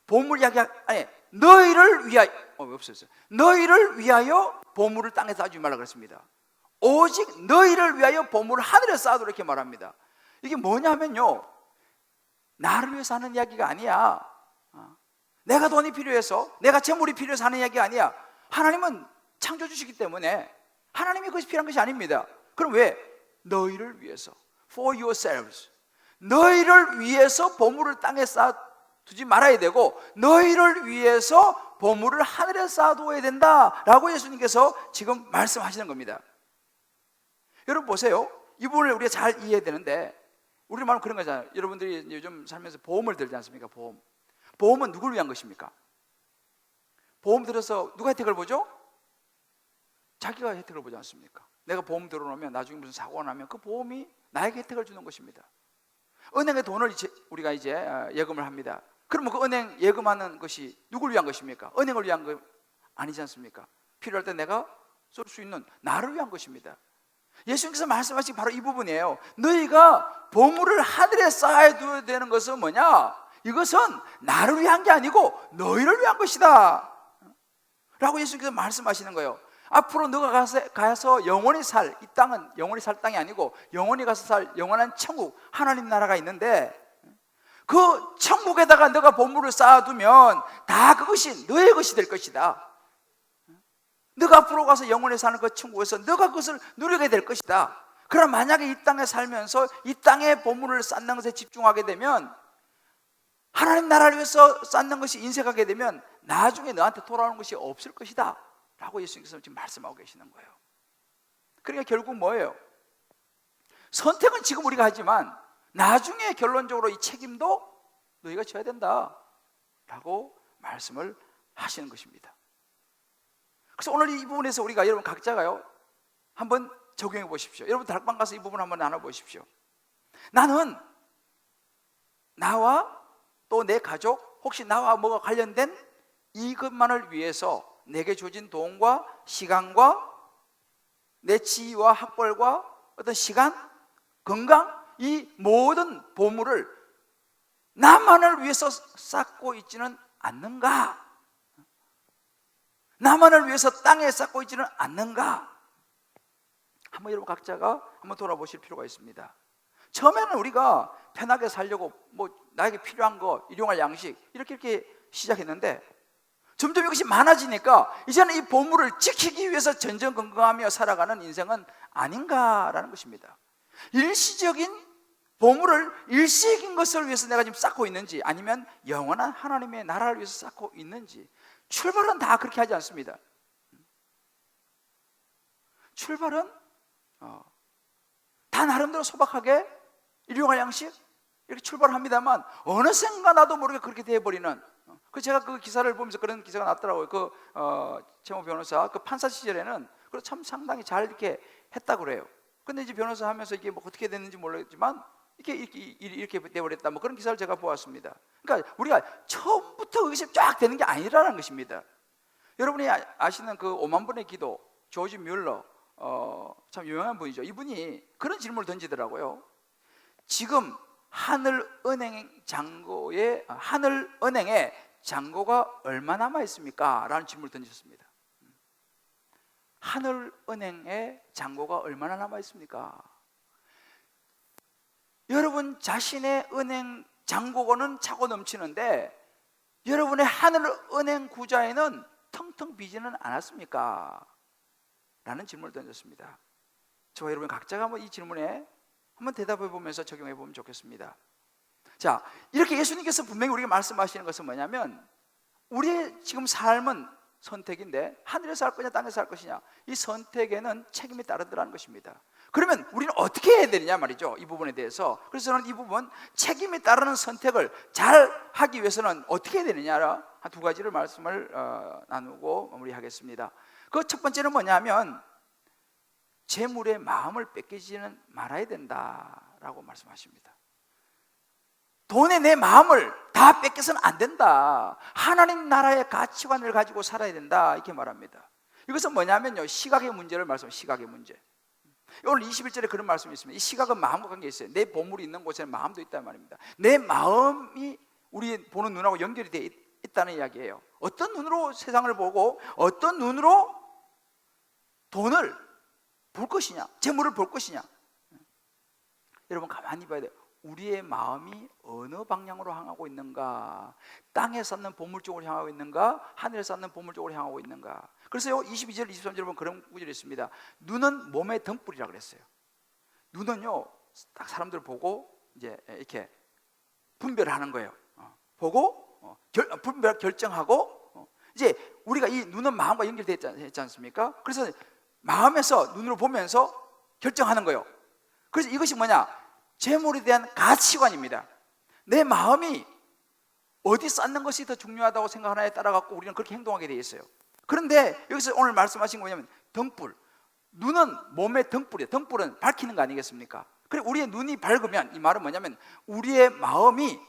보물 이야기 아니 너희를 위하여 없었어요. 너희를 위하여 보물을 땅에 쌓아주지 말라 그랬습니다. 오직 너희를 위하여 보물을 하늘에 쌓아두라 이렇게 말합니다. 이게 뭐냐면요, 나를 위해서 하는 이야기가 아니야. 내가 돈이 필요해서 내가 재물이 필요해서 하는 이야기가 아니야. 하나님은 창조주시기 때문에 하나님이 그것이 필요한 것이 아닙니다. 그럼 왜? 너희를 위해서, for yourselves, 너희를 위해서 보물을 땅에 쌓아두지 말아야 되고 너희를 위해서 보물을 하늘에 쌓아두어야 된다라고 예수님께서 지금 말씀하시는 겁니다. 여러분 보세요. 이 부분을 우리가 잘 이해해야 되는데 우리 말은 그런 거잖아요. 여러분들이 요즘 살면서 보험을 들지 않습니까? 보험은 누구를 위한 것입니까? 보험 들어서 누가 혜택을 보죠? 자기가 혜택을 보지 않습니까? 내가 보험 들어놓으면 나중에 무슨 사고가 나면 그 보험이 나에게 혜택을 주는 것입니다. 은행에 돈을 우리가 이제 예금을 합니다. 그러면 그 은행 예금하는 것이 누구를 위한 것입니까? 은행을 위한 거 아니지 않습니까? 필요할 때 내가 쏠 수 있는 나를 위한 것입니다. 예수님께서 말씀하신 바로 이 부분이에요. 너희가 보물을 하늘에 쌓아두어야 되는 것은 뭐냐? 이것은 나를 위한 게 아니고 너희를 위한 것이다 라고 예수님께서 말씀하시는 거예요. 앞으로 너가 가서 영원히 살, 이 땅은 영원히 살 땅이 아니고 영원히 가서 살 영원한 천국, 하나님 나라가 있는데, 그 천국에다가 너가 보물을 쌓아두면 다 그것이 너의 것이 될 것이다. 너가 앞으로 가서 영원히 사는 그 천국에서 너가 그것을 누리게 될 것이다. 그럼 만약에 이 땅에 살면서 이 땅에 보물을 쌓는 것에 집중하게 되면, 하나님 나라를 위해서 쌓는 것이 인색하게 되면 나중에 너한테 돌아오는 것이 없을 것이다 라고 예수님께서 지금 말씀하고 계시는 거예요. 그러니까 결국 뭐예요? 선택은 지금 우리가 하지만 나중에 결론적으로 이 책임도 너희가 져야 된다 라고 말씀을 하시는 것입니다. 그래서 오늘 이 부분에서 우리가 여러분 각자가요 한번 적용해 보십시오. 여러분 다락방 가서 이 부분 한번 나눠 보십시오. 나는 나와 또 내 가족, 혹시 나와 뭐가 관련된 이것만을 위해서 내게 주어진 돈과 시간과 내 지위와 학벌과 어떤 시간, 건강, 이 모든 보물을 나만을 위해서 쌓고 있지는 않는가? 나만을 위해서 땅에 쌓고 있지는 않는가? 한번 여러분 각자가 한번 돌아보실 필요가 있습니다. 처음에는 우리가 편하게 살려고 뭐 나에게 필요한 거, 일용할 양식 이렇게 시작했는데, 점점 이것이 많아지니까 이제는 이 보물을 지키기 위해서 전전긍긍하며 살아가는 인생은 아닌가라는 것입니다. 일시적인 보물을 일시적인 것을 위해서 내가 지금 쌓고 있는지, 아니면 영원한 하나님의 나라를 위해서 쌓고 있는지, 출발은 다 그렇게 하지 않습니다. 출발은 다 나름대로 소박하게 일용할 양식 이렇게 출발합니다만, 어느샌가 나도 모르게 그렇게 되어버리는, 제가 그 기사를 보면서 그런 기사가 났더라고요. 최모 변호사 그 판사 시절에는 참 상당히 잘 이렇게 했다고 그래요. 근데 이제 변호사 하면서 이게 뭐 어떻게 됐는지 모르겠지만 이렇게 돼버렸다, 뭐 그런 기사를 제가 보았습니다. 그러니까 우리가 처음부터 그것이 쫙 되는 게 아니라는 것입니다. 여러분이 아시는 그 5만 번의 기도, 조지 뮬러, 참 유명한 분이죠. 이분이 그런 질문을 던지더라고요. 지금 하늘은행의 잔고가 얼마 남아 있습니까? 라는 질문을 던졌습니다. 하늘은행의 잔고가 얼마나 남아 있습니까? 여러분 자신의 은행 잔고는 차고 넘치는데 여러분의 하늘은행 구좌에는 텅텅 비지는 않았습니까? 라는 질문을 던졌습니다. 저와 여러분 각자가 한번 이 질문에 한번 대답해 보면서 적용해 보면 좋겠습니다. 자, 이렇게 예수님께서 분명히 우리에게 말씀하시는 것은 뭐냐면, 우리의 지금 삶은 선택인데 하늘에 살 거냐 땅에 살 것이냐, 이 선택에는 책임이 따르더라는 것입니다. 그러면 우리는 어떻게 해야 되느냐 말이죠, 이 부분에 대해서. 그래서 저는 이 부분, 책임이 따르는 선택을 잘 하기 위해서는 어떻게 해야 되느냐, 한 두 가지를 말씀을 나누고 마무리하겠습니다. 그 첫 번째는 뭐냐면, 재물의 마음을 뺏기지는 말아야 된다라고 말씀하십니다. 돈에 내 마음을 다 뺏겨서는 안 된다. 하나님 나라의 가치관을 가지고 살아야 된다, 이렇게 말합니다. 이것은 뭐냐면요, 시각의 문제를 말씀합니다. 시각의 문제. 오늘 21절에 그런 말씀이 있습니다. 이 시각은 마음과 관계 있어요. 내 보물이 있는 곳에는 마음도 있다는 말입니다. 내 마음이 우리 보는 눈하고 연결이 되어 있다는 이야기예요. 어떤 눈으로 세상을 보고 어떤 눈으로 돈을 볼 것이냐, 재물을 볼 것이냐. 여러분 가만히 봐야 돼요. 우리의 마음이 어느 방향으로 향하고 있는가? 땅에 쌓는 보물 쪽으로 향하고 있는가? 하늘에 쌓는 보물 쪽으로 향하고 있는가? 그래서요 22절 23절 보면 그런 구절이 있습니다. 눈은 몸의 등불이라 그랬어요. 눈은요 딱 사람들 보고 이제 이렇게 분별을 하는 거예요. 보고 분별 결정하고, 이제 우리가 이 눈은 마음과 연결되어 있지 않습니까? 그래서 마음에서 눈으로 보면서 결정하는 거예요. 그래서 이것이 뭐냐? 재물에 대한 가치관입니다. 내 마음이 어디 쌓는 것이 더 중요하다고 생각하나에 따라 갖고 우리는 그렇게 행동하게 되어 있어요. 그런데 여기서 오늘 말씀하신 거 뭐냐면, 등불, 눈은 몸의 등불이에요. 등불은 밝히는 거 아니겠습니까? 그리고 우리의 눈이 밝으면, 이 말은 뭐냐면 우리의 마음이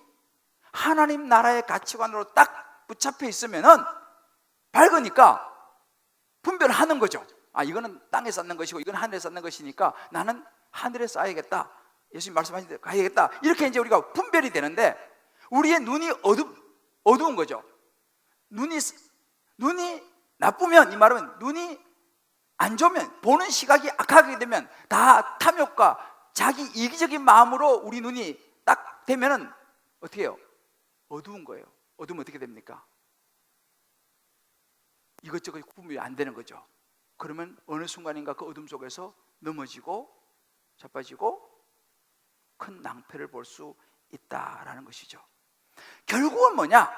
하나님 나라의 가치관으로 딱 붙잡혀 있으면은 밝으니까 분별을 하는 거죠. 이거는 땅에 쌓는 것이고 이건 하늘에 쌓는 것이니까 나는 하늘에 쌓아야겠다, 예수님 말씀하신 대로 가야겠다, 이렇게 이제 우리가 분별이 되는데, 우리의 눈이 어두운 거죠. 눈이 나쁘면, 이 말은 눈이 안 좋으면, 보는 시각이 악하게 되면, 다 탐욕과 자기 이기적인 마음으로 우리 눈이 딱 되면은 어떻게 해요? 어두운 거예요. 어두우면 어떻게 됩니까? 이것저것 구분이 안 되는 거죠. 그러면 어느 순간인가 그 어둠 속에서 넘어지고 자빠지고 큰 낭패를 볼 수 있다라는 것이죠. 결국은 뭐냐?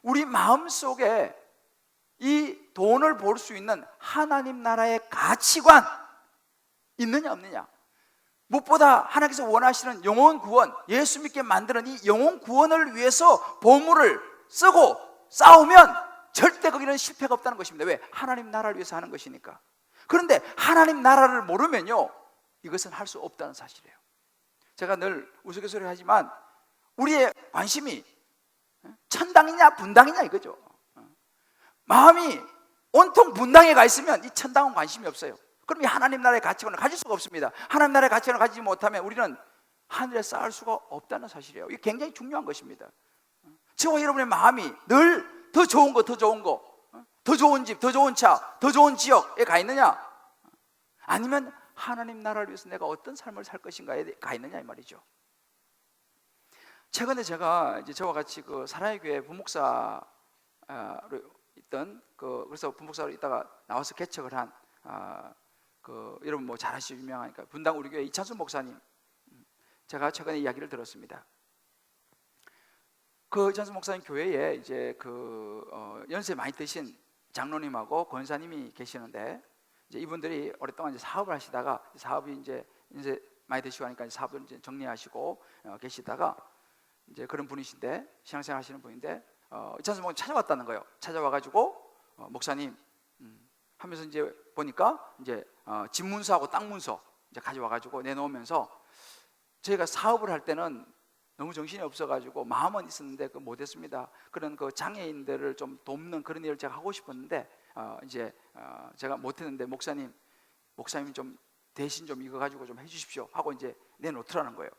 우리 마음속에 이 돈을 벌 수 있는 하나님 나라의 가치관 있느냐 없느냐. 무엇보다 하나님께서 원하시는 영혼 구원, 예수 믿게 만드는 이 영혼 구원을 위해서 보물을 쓰고 싸우면 절대 거기는 실패가 없다는 것입니다. 왜? 하나님 나라를 위해서 하는 것이니까. 그런데 하나님 나라를 모르면요, 이것은 할 수 없다는 사실이에요. 제가 늘 우스갯소리 하지만 우리의 관심이 천당이냐 분당이냐 이거죠. 마음이 온통 분당에 가 있으면 이 천당은 관심이 없어요. 그럼 이 하나님 나라의 가치관을 가질 수가 없습니다. 하나님 나라의 가치관을 가지지 못하면 우리는 하늘에 쌓을 수가 없다는 사실이에요. 이게 굉장히 중요한 것입니다. 저와 여러분의 마음이 늘 더 좋은 거, 더 좋은 거, 더 좋은 집, 더 좋은 차, 더 좋은 지역에 가 있느냐, 아니면 하나님 나라를 위해서 내가 어떤 삶을 살 것인가에 가 있느냐 이 말이죠. 최근에 제가 이제 저와 같이 그 사랑의 교회 부목사로 있던 그래서 부목사로 있다가 나와서 개척을 한 여러분 뭐 잘 아시죠, 유명하니까 분당 우리 교회 이찬수 목사님, 제가 최근에 이야기를 들었습니다. 그 이찬수 목사님 교회에 이제 연세 많이 드신 장로님하고 권사님이 계시는데, 이제 이분들이 오랫동안 이제 사업을 하시다가 사업이 이제 많이 드시고 하니까 사업을 이제 정리하시고 계시다가 이제 그런 분이신데, 신앙생활 하시는 분인데 이찬수 목사님 찾아왔다는 거예요. 찾아와가지고 목사님 하면서 이제 보니까 이제 집 문서하고 땅 문서 이제 가져와가지고 내놓으면서, 저희가 사업을 할 때는 너무 정신이 없어가지고 마음은 있었는데 못했습니다. 그런 장애인들을 좀 돕는 그런 일을 제가 하고 싶었는데 제가 못했는데 목사님 좀 대신 좀 이거 가지고 좀 해주십시오 하고 이제 내놓더라는 거예요.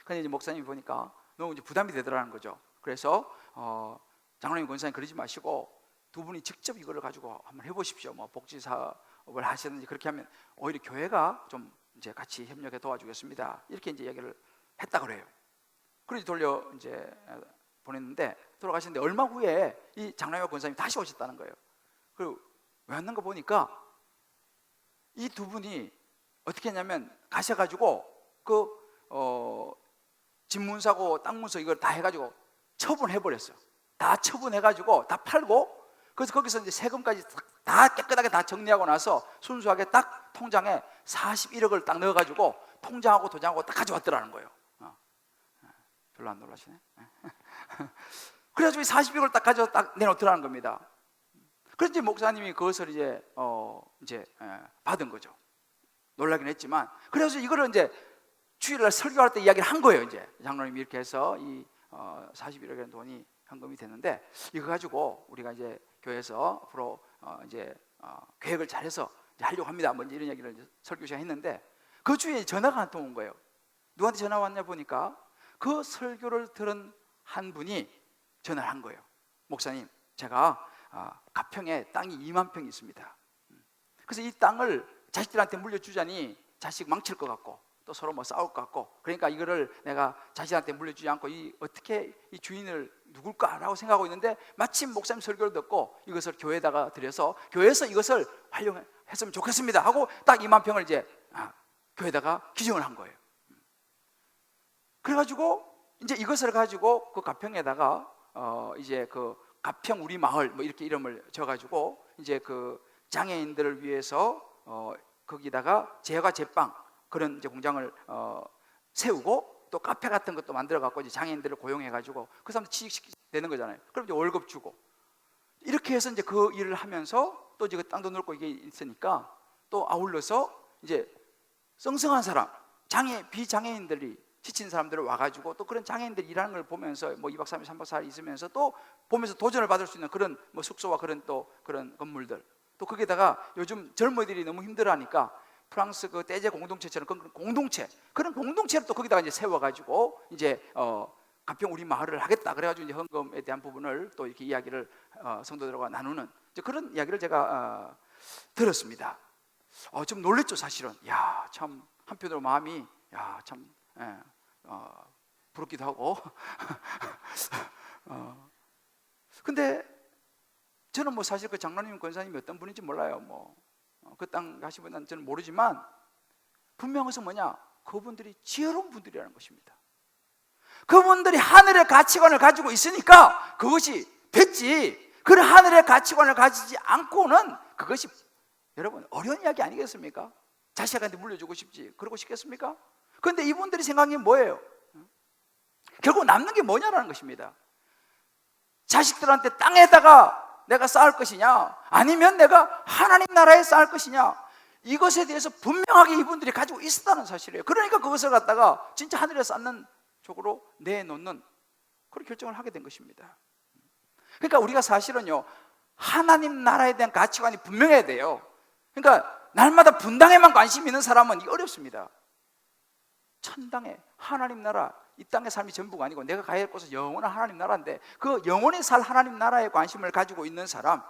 근데 이제 목사님이 보니까 너무 이제 부담이 되더라는 거죠. 그래서 장로님 권사님 그러지 마시고 두 분이 직접 이거를 가지고 한번 해보십시오. 뭐 복지 사업을 하시든지 그렇게 하면 오히려 교회가 좀 이제 같이 협력해 도와주겠습니다. 이렇게 이제 얘기를 했다 그래요. 그래서 돌려 이제 보냈는데, 돌아가시는데 얼마 후에 이 장로님 권사님이 다시 오셨다는 거예요. 그리고 왜 왔는가 보니까 이 두 분이 어떻게 했냐면 가셔가지고 집 문서고 땅 문서 이걸 다 해가지고 처분해버렸어요. 다 처분해가지고 다 팔고, 그래서 거기서 이제 세금까지 다 깨끗하게 다 정리하고 나서 순수하게 딱 통장에 41억을 딱 넣어가지고 통장하고 도장하고 딱 가져왔더라는 거예요. 별로 안 놀라시네. 그래가지고 41억을 딱 가져 딱 내놓더라는 겁니다. 그래서 이제 목사님이 그것을 이제 받은 거죠. 놀라긴 했지만, 그래서 이거를 이제 주일날 설교할 때 이야기를 한 거예요. 이제 장로님이 이렇게 해서 이 41억이라는 돈이 현금이 됐는데, 이거 가지고 우리가 이제 교회에서 앞으로 계획을 잘해서 이제 하려고 합니다. 뭐 이런 얘기를 이제 설교 시간 했는데, 그 주에 전화가 한 통 온 거예요. 누구한테 전화 왔냐 보니까 그 설교를 들은 한 분이 전화를 한 거예요. 목사님, 제가 가평에 땅이 2만 평이 있습니다. 그래서 이 땅을 자식들한테 물려주자니 자식 망칠 것 같고 또 서로 뭐 싸울 것 같고, 그러니까 이거를 내가 자식한테 물려주지 않고 어떻게 이 주인을 누굴까라고 생각하고 있는데, 마침 목사님 설교를 듣고 이것을 교회에다가 드려서 교회에서 이것을 활용했으면 좋겠습니다 하고 딱 2만 평을 이제 교회에다가 기증을 한 거예요. 그래가지고 이제 이것을 가지고 그 가평에다가 이제 그 가평 우리 마을 뭐 이렇게 이름을 줘가지고 이제 그 장애인들을 위해서 거기다가 제과 제빵 그런 이제 공장을 세우고 또 카페 같은 것도 만들어 갖고 이제 장애인들을 고용해 가지고 그 사람들 취직되는 거잖아요. 그럼 이제 월급 주고 이렇게 해서 이제 그 일을 하면서 또 이제 그 땅도 넓고 이게 있으니까 또 아울러서 이제 성성한 사람, 비장애인들이 지친 사람들을 와가지고 또 그런 장애인들이 일하는 걸 보면서 뭐 2박 3일 3박 4일 있으면서 또 보면서 도전을 받을 수 있는 그런 뭐 숙소와 그런 또 그런 건물들, 또 거기다가 요즘 젊은이들이 너무 힘들어하니까 프랑스 그 떼제 공동체처럼 그런 공동체를 또 거기다가 이제 세워가지고 이제 가평 우리 마을을 하겠다 그래가지고 이제 헌금에 대한 부분을 또 이렇게 이야기를 성도들과 나누는 이제 그런 이야기를 제가 들었습니다. 좀 놀랬죠 사실은. 야, 참 한편으로 마음이 참 부럽기도 하고. 근데 저는 뭐 사실 그 장로님 권사님이 어떤 분인지 몰라요. 뭐 그 땅 가신 분은 저는 모르지만 분명해서 뭐냐, 그분들이 지혜로운 분들이라는 것입니다. 그분들이 하늘의 가치관을 가지고 있으니까 그것이 됐지, 그런 하늘의 가치관을 가지지 않고는 그것이 여러분 어려운 이야기 아니겠습니까? 자식한테 물려주고 싶지 그러고 싶겠습니까? 그런데 이분들이 생각한 게 뭐예요? 결국 남는 게 뭐냐라는 것입니다. 자식들한테 땅에다가 내가 쌓을 것이냐, 아니면 내가 하나님 나라에 쌓을 것이냐, 이것에 대해서 분명하게 이분들이 가지고 있었다는 사실이에요. 그러니까 그것을 갖다가 진짜 하늘에 쌓는 쪽으로 내놓는 그런 결정을 하게 된 것입니다. 그러니까 우리가 사실은요, 하나님 나라에 대한 가치관이 분명해야 돼요. 그러니까 날마다 분당에만 관심이 있는 사람은 이게 어렵습니다. 천당에 하나님 나라, 이 땅의 삶이 전부가 아니고 내가 가야 할 곳은 영원한 하나님 나라인데 그 영원히 살 하나님 나라에 관심을 가지고 있는 사람,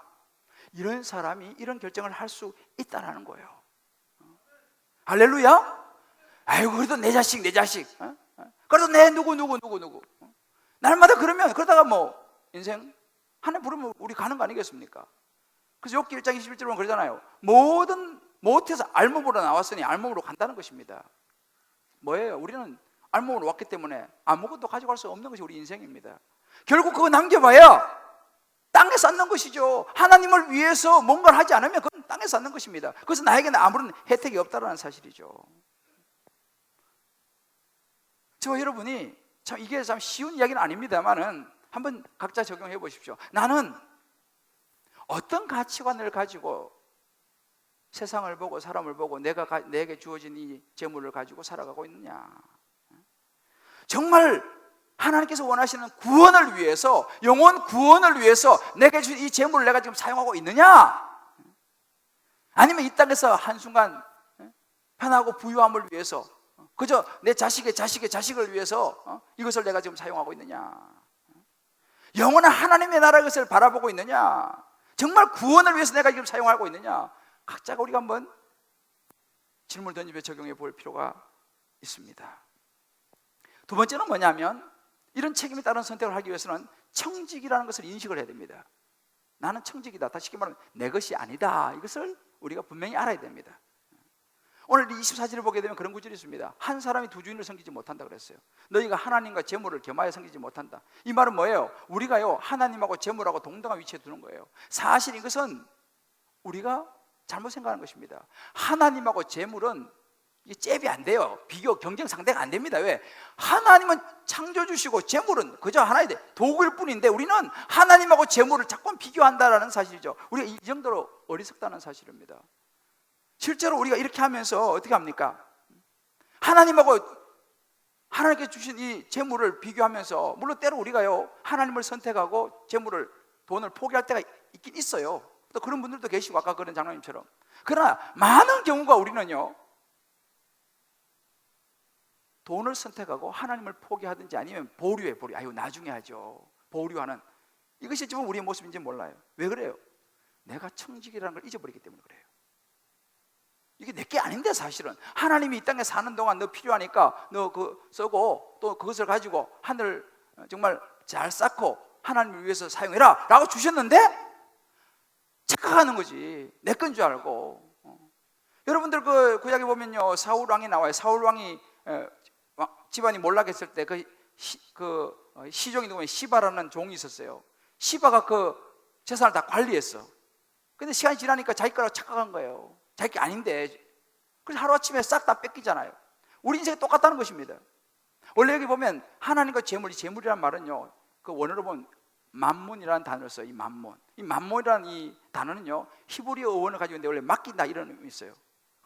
이런 사람이 이런 결정을 할 수 있다는 거예요. 할렐루야. 아이고 그래도 내 자식 그래도 내 누구 날마다 그러다가 뭐 인생 하나님 부르면 우리 가는 거 아니겠습니까? 그래서 욥기 1장 21절에 보면 그러잖아요. 모든 못해서 알몸으로 나왔으니 알몸으로 간다는 것입니다. 뭐예요? 우리는 알몸으로 왔기 때문에 아무것도 가져갈 수 없는 것이 우리 인생입니다. 결국 그거 남겨봐야 땅에 쌓는 것이죠. 하나님을 위해서 뭔가를 하지 않으면 그건 땅에 쌓는 것입니다. 그래서 나에게는 아무런 혜택이 없다는 사실이죠. 저와 여러분이 참 이게 참 쉬운 이야기는 아닙니다만은 한번 각자 적용해 보십시오. 나는 어떤 가치관을 가지고 세상을 보고 사람을 보고 내게 주어진 이 재물을 가지고 살아가고 있느냐. 정말 하나님께서 원하시는 구원을 위해서, 영혼 구원을 위해서 내게 주신 이 재물을 내가 지금 사용하고 있느냐, 아니면 이 땅에서 한순간 편하고 부유함을 위해서 그저 내 자식의 자식을 위해서 이것을 내가 지금 사용하고 있느냐, 영원한 하나님의 나라의 것을 바라보고 있느냐, 정말 구원을 위해서 내가 지금 사용하고 있느냐. 각자가 우리가 한번 질문을 던지며 적용해 볼 필요가 있습니다. 두 번째는 뭐냐면, 이런 책임에 따른 선택을 하기 위해서는 청직이라는 것을 인식을 해야 됩니다. 나는 청직이다, 다시 말하면 내 것이 아니다, 이것을 우리가 분명히 알아야 됩니다. 오늘 24절을 보게 되면 그런 구절이 있습니다. 한 사람이 두 주인을 섬기지 못한다 그랬어요. 너희가 하나님과 재물을 겸하여 섬기지 못한다. 이 말은 뭐예요? 우리가요 하나님하고 재물하고 동등한 위치에 두는 거예요. 사실 이것은 우리가 잘못 생각하는 것입니다. 하나님하고 재물은 이게 잽이 안 돼요. 비교, 경쟁 상대가 안 됩니다. 왜? 하나님은 창조주시고 재물은 그저 하나의 도구일 뿐인데 우리는 하나님하고 재물을 자꾸 비교한다는 사실이죠. 우리가 이 정도로 어리석다는 사실입니다. 실제로 우리가 이렇게 하면서 어떻게 합니까? 하나님하고 하나님께 주신 이 재물을 비교하면서, 물론 때로 우리가요 하나님을 선택하고 재물을, 돈을 포기할 때가 있긴 있어요. 또 그런 분들도 계시고 아까 그런 장로님처럼. 그러나 많은 경우가 우리는요 돈을 선택하고 하나님을 포기하든지 아니면 보류해. 아유 나중에 하죠. 보류하는, 이것이 지금 우리의 모습인지 몰라요. 왜 그래요? 내가 청직이라는 걸 잊어버리기 때문에 그래요. 이게 내게 아닌데 사실은 하나님이 이 땅에 사는 동안 너 필요하니까 너 그 쓰고 또 그것을 가지고 하늘 정말 잘 쌓고 하나님을 위해서 사용해라 라고 주셨는데 착각하는 거지. 내 건 줄 알고. 여러분들 그 구약에 보면요 사울 왕이 나와요. 사울 왕이 집안이 몰락했을 때 그 시종이 누구면 시바라는 종이 있었어요. 시바가 그 재산을 다 관리했어. 근데 시간이 지나니까 자기 거라고 착각한 거예요. 자기 게 아닌데. 그래서 하루아침에 싹 다 뺏기잖아요. 우리 인생이 똑같다는 것입니다. 원래 여기 보면 하나님과 재물, 이 재물이라는 말은요 그 원어로 보면 만몬이라는 단어를 써요. 이 만몬. 이 만몬이라는 이 단어는요 히브리어 어원을 가지고 있는데 원래 맡긴다 이런 의미 있어요.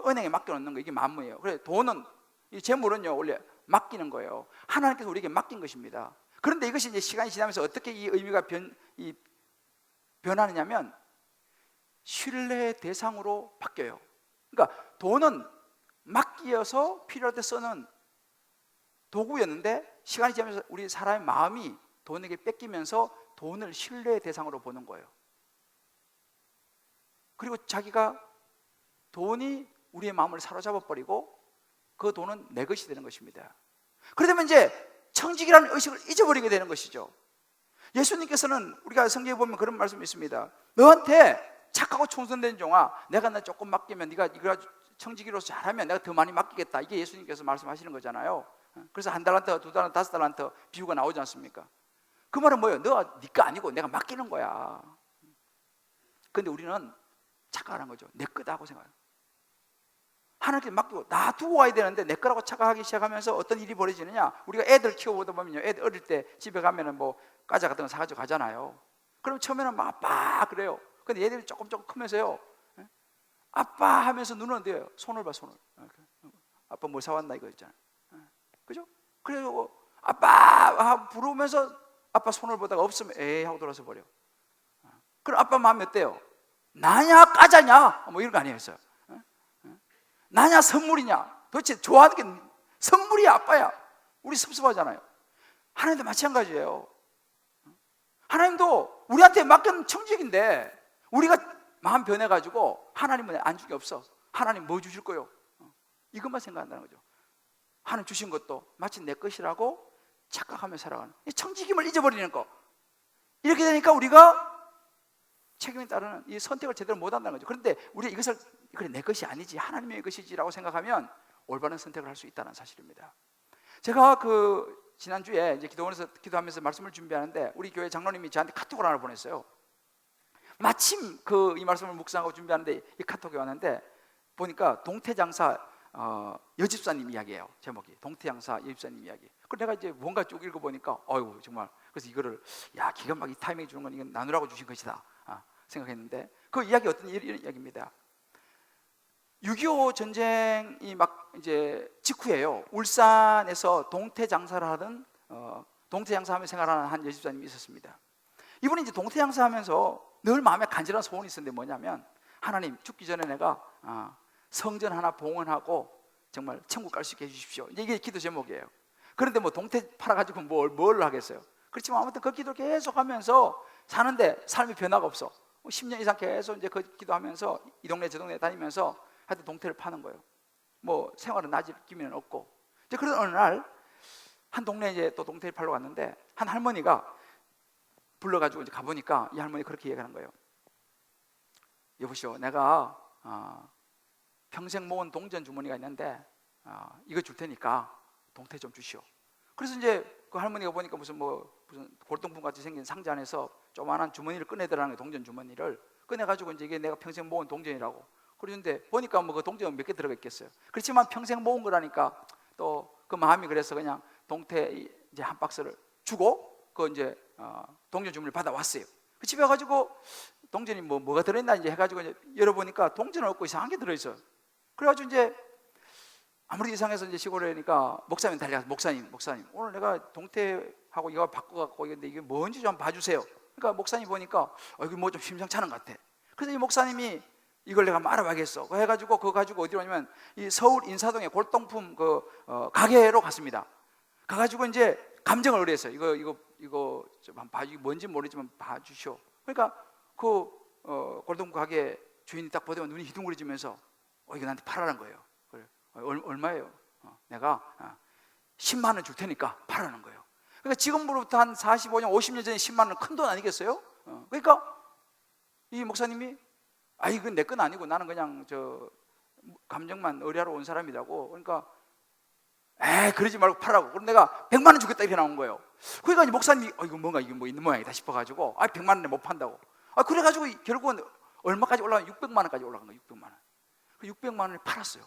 은행에 맡겨놓는 거, 이게 만몬이에요. 그래 돈은, 이 재물은요 원래 맡기는 거예요. 하나님께서 우리에게 맡긴 것입니다. 그런데 이것이 이제 시간이 지나면서 어떻게 이 의미가 변하느냐면, 신뢰의 대상으로 바뀌어요. 그러니까 돈은 맡기어서 필요할 때 쓰는 도구였는데 시간이 지나면서 우리 사람의 마음이 돈에게 뺏기면서 돈을 신뢰의 대상으로 보는 거예요. 그리고 자기가 돈이 우리의 마음을 사로잡아 버리고 그 돈은 내 것이 되는 것입니다. 그러면 이제 청직이라는 의식을 잊어버리게 되는 것이죠. 예수님께서는 우리가 성경에 보면 그런 말씀이 있습니다. 너한테 착하고 충성된 종아, 내가 나 조금 맡기면 네가 이거 청지기로서 잘하면 내가 더 많이 맡기겠다. 이게 예수님께서 말씀하시는 거잖아요. 그래서 1달란트, 2달란트, 5달란트 비유가 나오지 않습니까? 그 말은 뭐예요? 너가 네 거 아니고 내가 맡기는 거야. 근데 우리는 착각하는 거죠. 내 거다 하고 생각해요. 하나님께 맡기고 놔두고 와야 되는데 내 거라고 착각하기 시작하면서 어떤 일이 벌어지느냐, 우리가 애들 키워보다 보면요, 애들 어릴 때 집에 가면은 뭐 과자 같은 거 사가지고 가잖아요. 그럼 처음에는 막 아빠 그래요. 근데 얘들이 조금 크면서요, 아빠 하면서 눈은 어때요? 손을 봐, 손을. 아빠 뭐 사왔나 이거 있잖아요. 그죠? 그래서 아빠 부르면서 아빠 손을 보다가 없으면 에이 하고 돌아서 버려. 그럼 아빠 마음이 어때요? 나냐 까자냐 뭐 이런 거 아니에요. 나냐 선물이냐, 도대체 좋아하는 게 선물이야 아빠야. 우리 섭섭하잖아요. 하나님도 마찬가지예요. 하나님도 우리한테 맡긴 청직인데 우리가 마음 변해가지고 하나님은 안 줄 게 없어. 하나님 뭐 주실 거요? 이것만 생각한다는 거죠. 하나님 주신 것도 마치 내 것이라고 착각하며 살아가는, 이 청지김을 잊어버리는 거. 이렇게 되니까 우리가 책임에 따르는 이 선택을 제대로 못한다는 거죠. 그런데 우리가 이것을 그래 내 것이 아니지 하나님의 것이지라고 생각하면 올바른 선택을 할 수 있다는 사실입니다. 제가 지난주에 이제 기도원에서 기도하면서 말씀을 준비하는데 우리 교회 장로님이 저한테 카톡을 하나 보냈어요. 마침 이 말씀을 묵상하고 준비하는데 이 카톡이 왔는데 보니까 동태장사 여집사님 이야기예요. 제목이 동태장사 여집사님 이야기. 그래서 내가 이제 뭔가 쭉 읽어보니까 어이구 정말, 그래서 이거를 기가 막히게 타이밍 주는 건 이건 나누라고 주신 것이다 생각했는데, 그 이야기 어떤 이런 이야기입니다. 6.25 전쟁이 막 이제 직후에요. 울산에서 동태장사를 하던 동태장사하며 생활하는 한 여집사님이 있었습니다. 이분이 이제 동태장사하면서 늘 마음에 간절한 소원이 있었는데 뭐냐면, 하나님 죽기 전에 내가 성전 하나 봉헌하고 정말 천국 갈 수 있게 해주십시오. 이게 기도 제목이에요. 그런데 뭐 동태 팔아가지고 뭘 하겠어요. 그렇지만 아무튼 그 기도를 계속 하면서 사는데 삶의 변화가 없어. 10년 이상 계속 이제 그 기도하면서 이 동네 저 동네 다니면서 하여튼 동태를 파는 거예요. 뭐 생활은 나아질 기미는 없고. 이제 그런 어느 날 한 동네에 이제 또 동태를 팔러 갔는데 한 할머니가 불러가지고 이제 가보니까 이 할머니 그렇게 얘기하는 거예요. 여보시오, 내가 평생 모은 동전 주머니가 있는데 이거 줄 테니까 동태 좀 주시오. 그래서 이제 그 할머니가 보니까 무슨 골동품 같이 생긴 상자 안에서 조그만한 주머니를 꺼내더라는 거예요. 동전 주머니를 꺼내가지고 이제 이게 내가 평생 모은 동전이라고. 그러는데 보니까 뭐 그 동전 몇 개 들어가 있겠어요. 그렇지만 평생 모은 거라니까 또 그 마음이 그래서 그냥 동태 이제 한 박스를 주고 그 이제 동전 주머니를 받아왔어요. 그 집에 가가지고 동전이 뭐가 들어있나 이제 해가지고 이제 열어보니까 동전은 없고 이상한 게 들어있어요. 그래가지고 이제 아무리 이상해서 이제 시골에 오니까 목사님 달려가서 목사님 오늘 내가 동태하고 이거 바꿔갖고 이게 뭔지 좀 봐주세요. 그러니까 목사님 보니까 이거 뭐 좀 심상찮은 것 같아. 그래서 이 목사님이 이걸 내가 한번 알아봐야겠어. 해가지고 그거 가지고 어디로 가냐면 이 서울 인사동의 골동품 가게로 갔습니다. 가가지고 이제 감정을 의뢰했어요. 이거 좀 한번 봐주, 뭔지 모르지만 봐주시오. 그러니까 골동품 가게 주인이 딱 보더니 눈이 희둥그레지면서 이거 나한테 팔아라는 거예요. 그래. 얼마예요? 내가 10만 원 줄 테니까 팔아라는 거예요. 그러니까 지금부터 한 45년, 50년 전에 10만 원은 큰 돈 아니겠어요? 그러니까 이 목사님이 이건 내 건 아니고 나는 그냥 감정만 의뢰하러 온 사람이라고. 그러니까 그러지 말고 팔라고. 그럼 내가 100만 원 주겠다 이렇게 나온 거예요. 그러니까 목사님이 이거 뭐 있는 모양이다 싶어가지고 100만 원에 못 판다고. 그래가지고 결국은 얼마까지 올라간 600만 원까지 올라간 거예요. 600만 원. 그 600만 원을 팔았어요.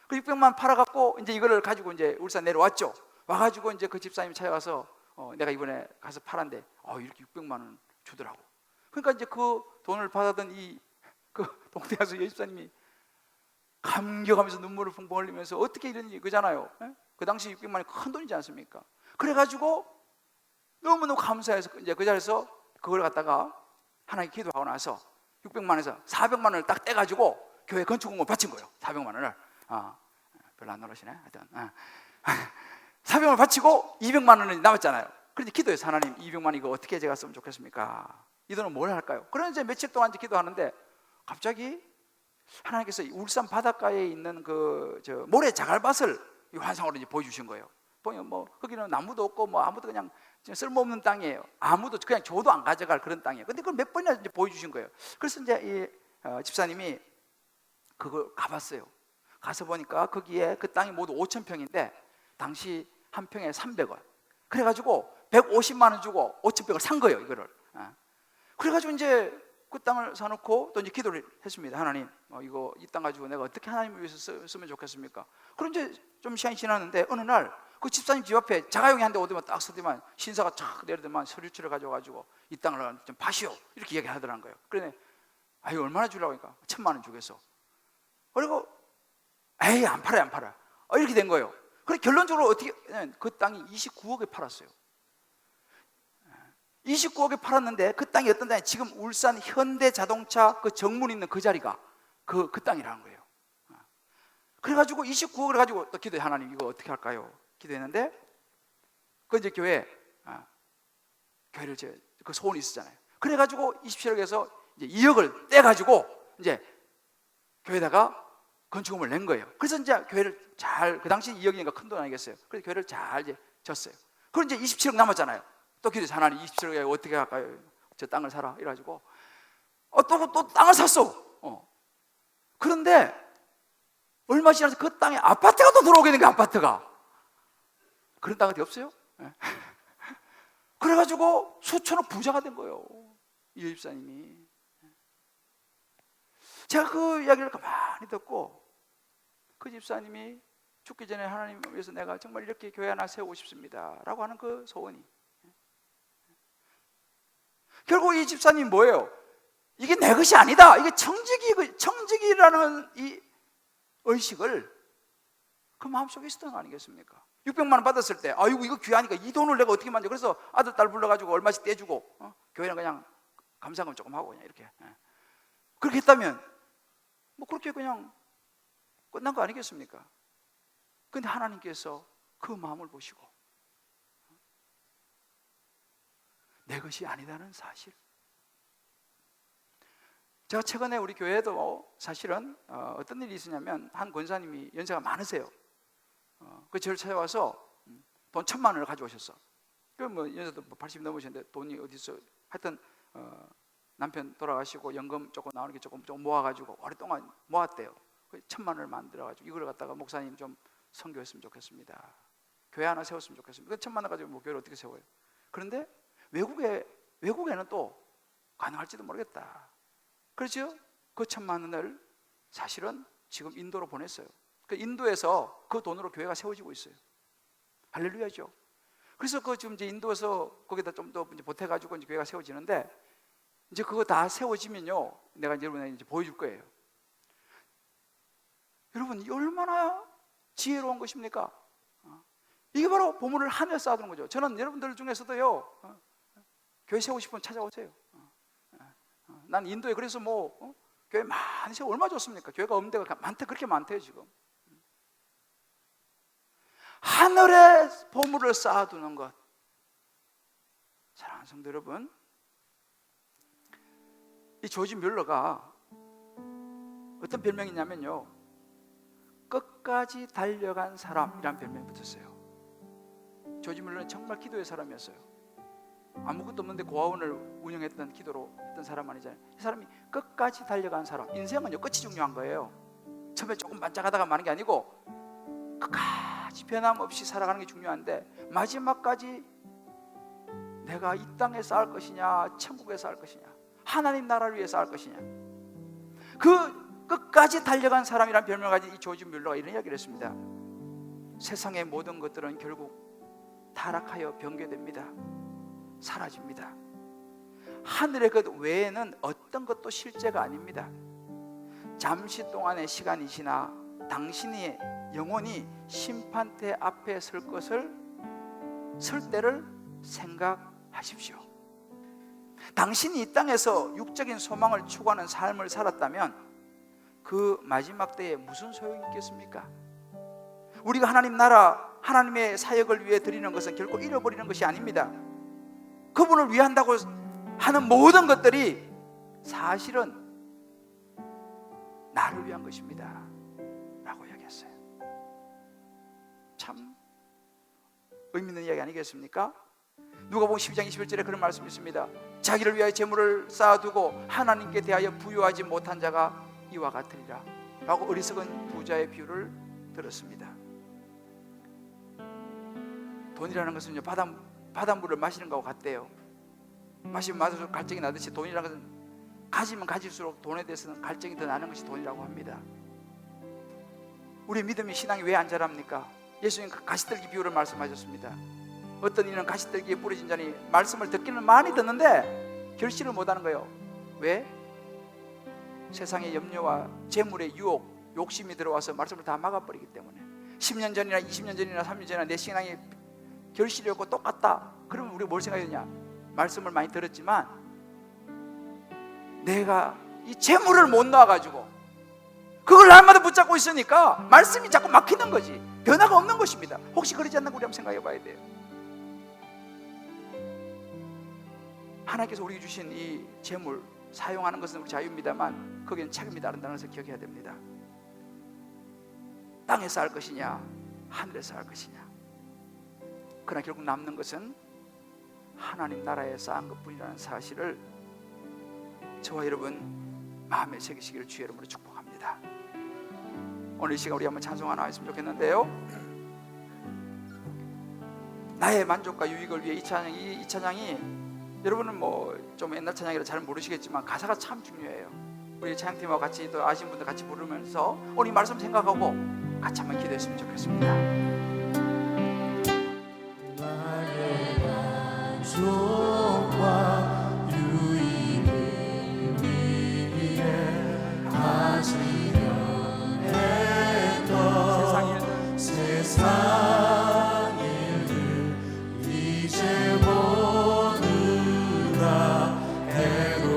그 600만 원 팔아갖고 이제 이거를 가지고 이제 울산 내려왔죠. 와가지고 이제 그 집사님이 찾아가서 내가 이번에 가서 팔았는데 이렇게 600만 원 주더라고. 그러니까 이제 그 돈을 받았던 그 동네 가서 여집사님이 감격하면서 눈물을 펑펑 흘리면서 어떻게 이런 일이 그잖아요. 그 당시 600만 원이 큰 돈이지 않습니까? 그래가지고 너무너무 감사해서 이제 그 자리에서 그걸 갖다가 하나님께 기도하고 나서 600만 원에서 400만 원을 딱 떼가지고 교회 건축공을 바친 거예요. 400만 원을. 별로 안 놀라시네. 하여튼 400만 원을 바치고 200만 원이 남았잖아요. 그런데 기도해서 하나님 200만 원 이거 어떻게 제가 쓰면 좋겠습니까? 이 돈은 뭘 할까요? 그러면 이제 며칠 동안 이제 기도하는데 갑자기 하나님께서 울산 바닷가에 있는 저 모래 자갈밭을 환상으로 이제 보여주신 거예요. 보면 뭐 거기는 나무도 없고 뭐 아무도 그냥 쓸모없는 땅이에요. 아무도 그냥 줘도 안 가져갈 그런 땅이에요. 근데 그걸 몇 번이나 이제 보여주신 거예요. 그래서 이제 이 집사님이 그걸 가봤어요. 가서 보니까 거기에 그 땅이 모두 5,000평인데 당시 한 평에 300원. 그래가지고 150만 원 주고 5,000평을 산 거예요, 이거를. 그래가지고 이제 그 땅을 사놓고 또 이제 기도를 했습니다. 하나님, 이거 이 땅 가지고 내가 어떻게 하나님을 위해서 쓰면 좋겠습니까? 그럼 이제 좀 시간이 지났는데 어느 날 그 집사님 집 앞에 자가용이 한 대 오더만 딱 서더만 신사가 착 내리더만 서류치를 가져가지고 이 땅을 좀 파시오 이렇게 이야기하더라는 거예요. 그러네, 아유 얼마나 주려고 하니까 1,000만 원 주겠어. 그리고 에이 안 팔아요, 안 팔아. 이렇게 된 거예요. 그래 결론적으로 어떻게 그 땅이 29억에 팔았어요. 29억에 팔았는데 그 땅이 어떤 땅이 지금 울산 현대자동차 그 정문 있는 그 자리가 그 땅이라는 거예요. 그래가지고 29억을 가지고 또 기도해. 하나님 이거 어떻게 할까요? 기도했는데 그 이제 교회를 그 소원이 있었잖아요. 그래가지고 27억에서 이제 2억을 떼가지고 이제 교회에다가 건축금을 낸 거예요. 그래서 이제 교회를 그 당시 2억이니까 큰 돈 아니겠어요? 그래서 교회를 잘 이제 졌어요. 그럼 이제 27억 남았잖아요. 또 기도해서 하나님 27억에 어떻게 할까요? 저 땅을 사라 이래가지고 또 땅을 샀어. 그런데 얼마 지나서 그 땅에 아파트가 또 들어오게 된 거야. 아파트가. 그런 땅 어디 없어요? 그래가지고 수천억 부자가 된 거예요, 이 집사님이. 제가 그 이야기를 가만히 듣고 그 집사님이 죽기 전에 하나님을 위해서 내가 정말 이렇게 교회 하나 세우고 싶습니다 라고 하는 그 소원이, 결국 이 집사님 뭐예요? 이게 내 것이 아니다, 이게 청직이라는 이 의식을 그 마음속에 있었던 거 아니겠습니까? 600만 원 받았을 때 아이고 이거 귀하니까 이 돈을 내가 어떻게 만져. 그래서 아들 딸 불러가지고 얼마씩 떼주고 교회는 그냥 감사금 조금 하고 그냥 이렇게 그렇게 했다면 뭐 그렇게 그냥 끝난 거 아니겠습니까? 근데 하나님께서 그 마음을 보시고 내 것이 아니다는 사실. 제가 최근에 우리 교회에도 사실은 어떤 일이 있었냐면 한 권사님이 연세가 많으세요. 그 저를 찾아와서 돈 1,000만 원을 가져오셨어. 그 뭐 연세도 80 넘으셨는데 돈이 어디서 하여튼 남편 돌아가시고 연금 조금 나오는 게 조금 모아가지고 오랫동안 모았대요. 1,000만 원을 만들어가지고 이걸 갖다가 목사님 좀 선교했으면 좋겠습니다. 교회 하나 세웠으면 좋겠습니다. 그 1,000만 원 가지고 뭐 교회를 어떻게 세워요? 그런데 외국에는 또 가능할지도 모르겠다. 그렇죠? 그 1,000만 원을 사실은 지금 인도로 보냈어요. 그 인도에서 그 돈으로 교회가 세워지고 있어요. 할렐루야죠. 그래서 그 지금 이제 인도에서 거기다 좀 더 보태가지고 이제 교회가 세워지는데 이제 그거 다 세워지면요, 내가 이제 여러분에게 이제 보여줄 거예요. 여러분, 이 얼마나 지혜로운 것입니까? 이게 바로 보물을 하늘에 쌓아두는 거죠. 저는 여러분들 중에서도요, 교회 세우고 싶으면 찾아오세요. 난 인도에 그래서 교회 많이 세워 얼마 좋습니까? 교회가 없는 데가 그렇게 많대요 지금. 하늘에 보물을 쌓아두는 것. 사랑하는 성도 여러분, 이 조지 뮬러가 어떤 별명이 있냐면요, 끝까지 달려간 사람이란 별명이 붙었어요. 조지 뮬러는 정말 기도의 사람이었어요. 아무것도 없는데 고아원을 운영했던, 기도로 했던 사람 아니잖아요. 이 사람이 끝까지 달려간 사람. 인생은요, 끝이 중요한 거예요. 처음에 조금 반짝하다가 마는 게 아니고 끝까지 변함없이 살아가는 게 중요한데, 마지막까지 내가 이 땅에 쌓을 것이냐 천국에 쌓을 것이냐, 하나님 나라를 위해 쌓을 것이냐, 그 끝까지 달려간 사람이란 별명을 가진 이 조지 뮬러가 이런 이야기를 했습니다. 세상의 모든 것들은 결국 타락하여 변개됩니다. 사라집니다. 하늘의 것 외에는 어떤 것도 실제가 아닙니다. 잠시 동안의 시간이 지나 당신이 영원히 심판대 앞에 설 때를 생각하십시오. 당신이 이 땅에서 육적인 소망을 추구하는 삶을 살았다면 그 마지막 때에 무슨 소용이 있겠습니까? 우리가 하나님 나라, 하나님의 사역을 위해 드리는 것은 결코 잃어버리는 것이 아닙니다. 그분을 위한다고 하는 모든 것들이 사실은 나를 위한 것입니다 라고 이야기했어요. 참 의미 있는 이야기 아니겠습니까? 누가복음 12장 21절에 그런 말씀이 있습니다. 자기를 위하여 재물을 쌓아두고 하나님께 대하여 부유하지 못한 자가 이와 같으리라 라고 어리석은 부자의 비유를 들었습니다. 돈이라는 것은요, 바닷물을 마시는 것과 같대요. 마시면 마실수록 갈증이 나듯이 돈이라는 것은 가지면 가질수록 돈에 대해서는 갈증이 더 나는 것이 돈이라고 합니다. 우리 믿음의 신앙이 왜 안 자랍니까? 예수님 가시떨기 비유를 말씀하셨습니다. 어떤 이는 가시떨기에 뿌려진 자니 말씀을 듣기는 많이 듣는데 결실을 못하는 거예요. 왜? 세상의 염려와 재물의 유혹, 욕심이 들어와서 말씀을 다 막아버리기 때문에. 10년 전이나 20년 전이나 30년 전이나 내 신앙이 결실이 없고 똑같다. 그러면 우리가 뭘 생각했냐? 말씀을 많이 들었지만 내가 이 재물을 못 놔가지고 그걸 날마다 붙잡고 있으니까 말씀이 자꾸 막히는 거지. 변화가 없는 것입니다. 혹시 그러지 않나 우리 한번 생각해 봐야 돼요. 하나님께서 우리에게 주신 이 재물 사용하는 것은 우리 자유입니다만 거기는 책임이 다른다는 것을 기억해야 됩니다. 땅에서 할 것이냐 하늘에서 할 것이냐. 그러나 결국 남는 것은 하나님 나라에 쌓은 것뿐이라는 사실을 저와 여러분 마음에 새기시기를 주의 이름으로 축복합니다. 오늘 이 시간 우리 한번 찬송 하나 했으면 좋겠는데요. 나의 만족과 유익을 위해 이 찬양이 여러분은 뭐 좀 옛날 찬양이라 잘 모르시겠지만 가사가 참 중요해요. 우리 찬양팀하고 같이 또 아시는 분들 같이 부르면서 오늘 이 말씀 생각하고 같이 한번 기도했으면 좋겠습니다. 나의 만족과 유익을 위해 가지려 했던 세상 일들 이제 모두 다 해로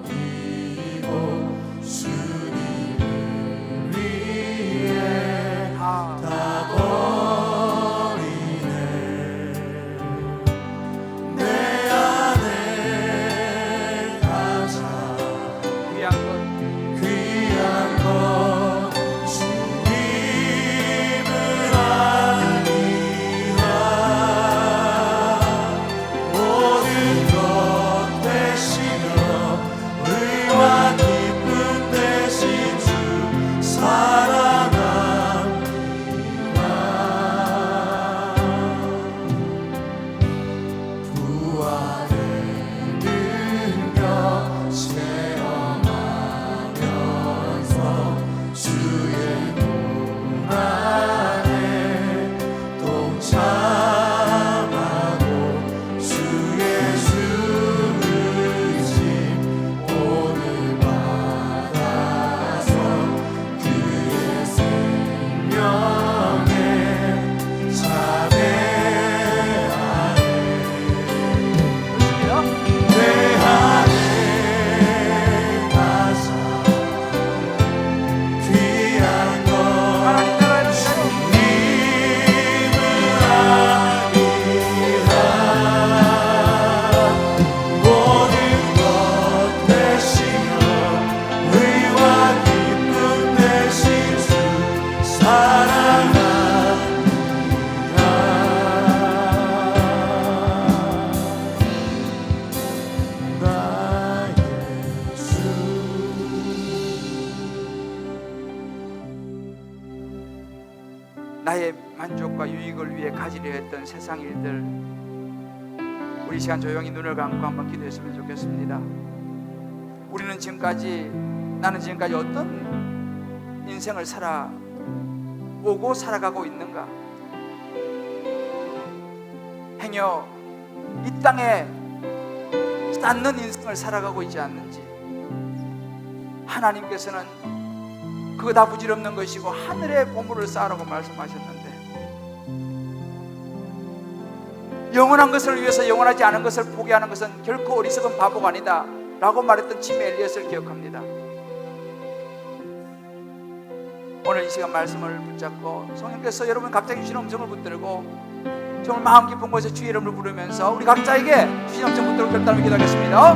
여기고 주님을 위해 다 버리네. 내 안에 가장 귀한 것 주님을 알리라. 모든 것 되시며 의와 기쁨 되신 주 사랑합니다. 부활의 능력 체험하면서 주의 고난에 동참하고 주의 죽으심 오늘 받아서 그의 생명에 참여하네. 내 안에 가장 귀한 것 주님을 아니라. 모든 것 되시며 의와 기쁨 되신 주 사랑합니다. 나의 주. 나의 만족과 유익을 위해 가지려 했던 세상 일들, 우리 시간 조용히 눈을 감고 한번 기도했으면 좋겠습니다. 나는 지금까지 어떤 인생을 살아오고 살아가고 있는가? 행여 이 땅에 쌓는 인생을 살아가고 있지 않는지. 하나님께서는 그거 다 부질없는 것이고 하늘의 보물을 쌓으라고 말씀하셨는데 영원한 것을 위해서 영원하지 않은 것을 포기하는 것은 결코 어리석은 바보가 아니다 라고 말했던 치매 엘리엇을 기억합니다. 오늘 이 시간 말씀을 붙잡고 성령께서 여러분 갑자기 주신 음성을 붙들고 정말 마음 깊은 곳에 주의 이름을 부르면서 우리 각자에게 주신 음성 붙들고 결단을 기도하겠습니다.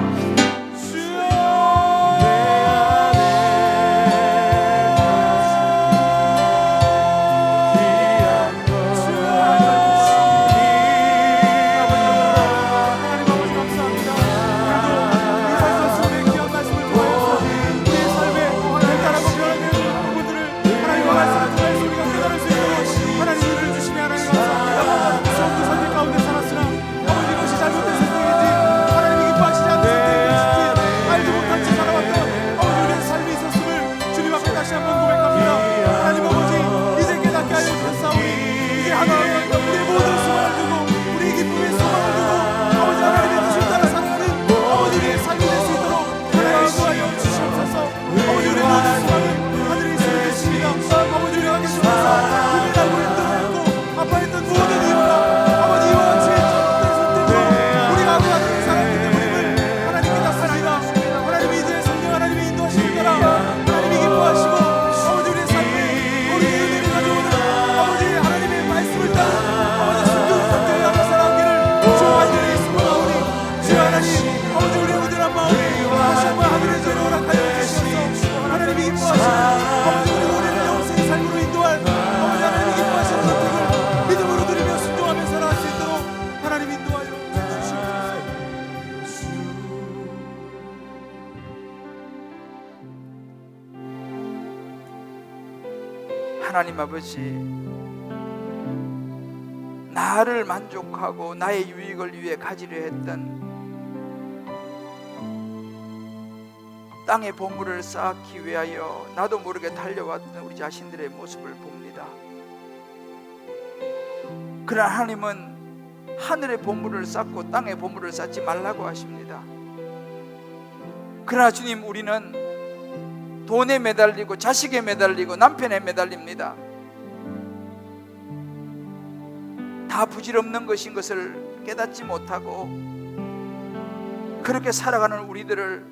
하나님 아버지, 나를 만족하고 나의 유익을 위해 가지려 했던 땅의 보물을 쌓기 위하여 나도 모르게 달려왔던 우리 자신들의 모습을 봅니다. 그러나 하나님은 하늘의 보물을 쌓고 땅의 보물을 쌓지 말라고 하십니다. 그러나 주님, 우리는 돈에 매달리고 자식에 매달리고 남편에 매달립니다. 다 부질없는 것인 것을 깨닫지 못하고 그렇게 살아가는 우리들을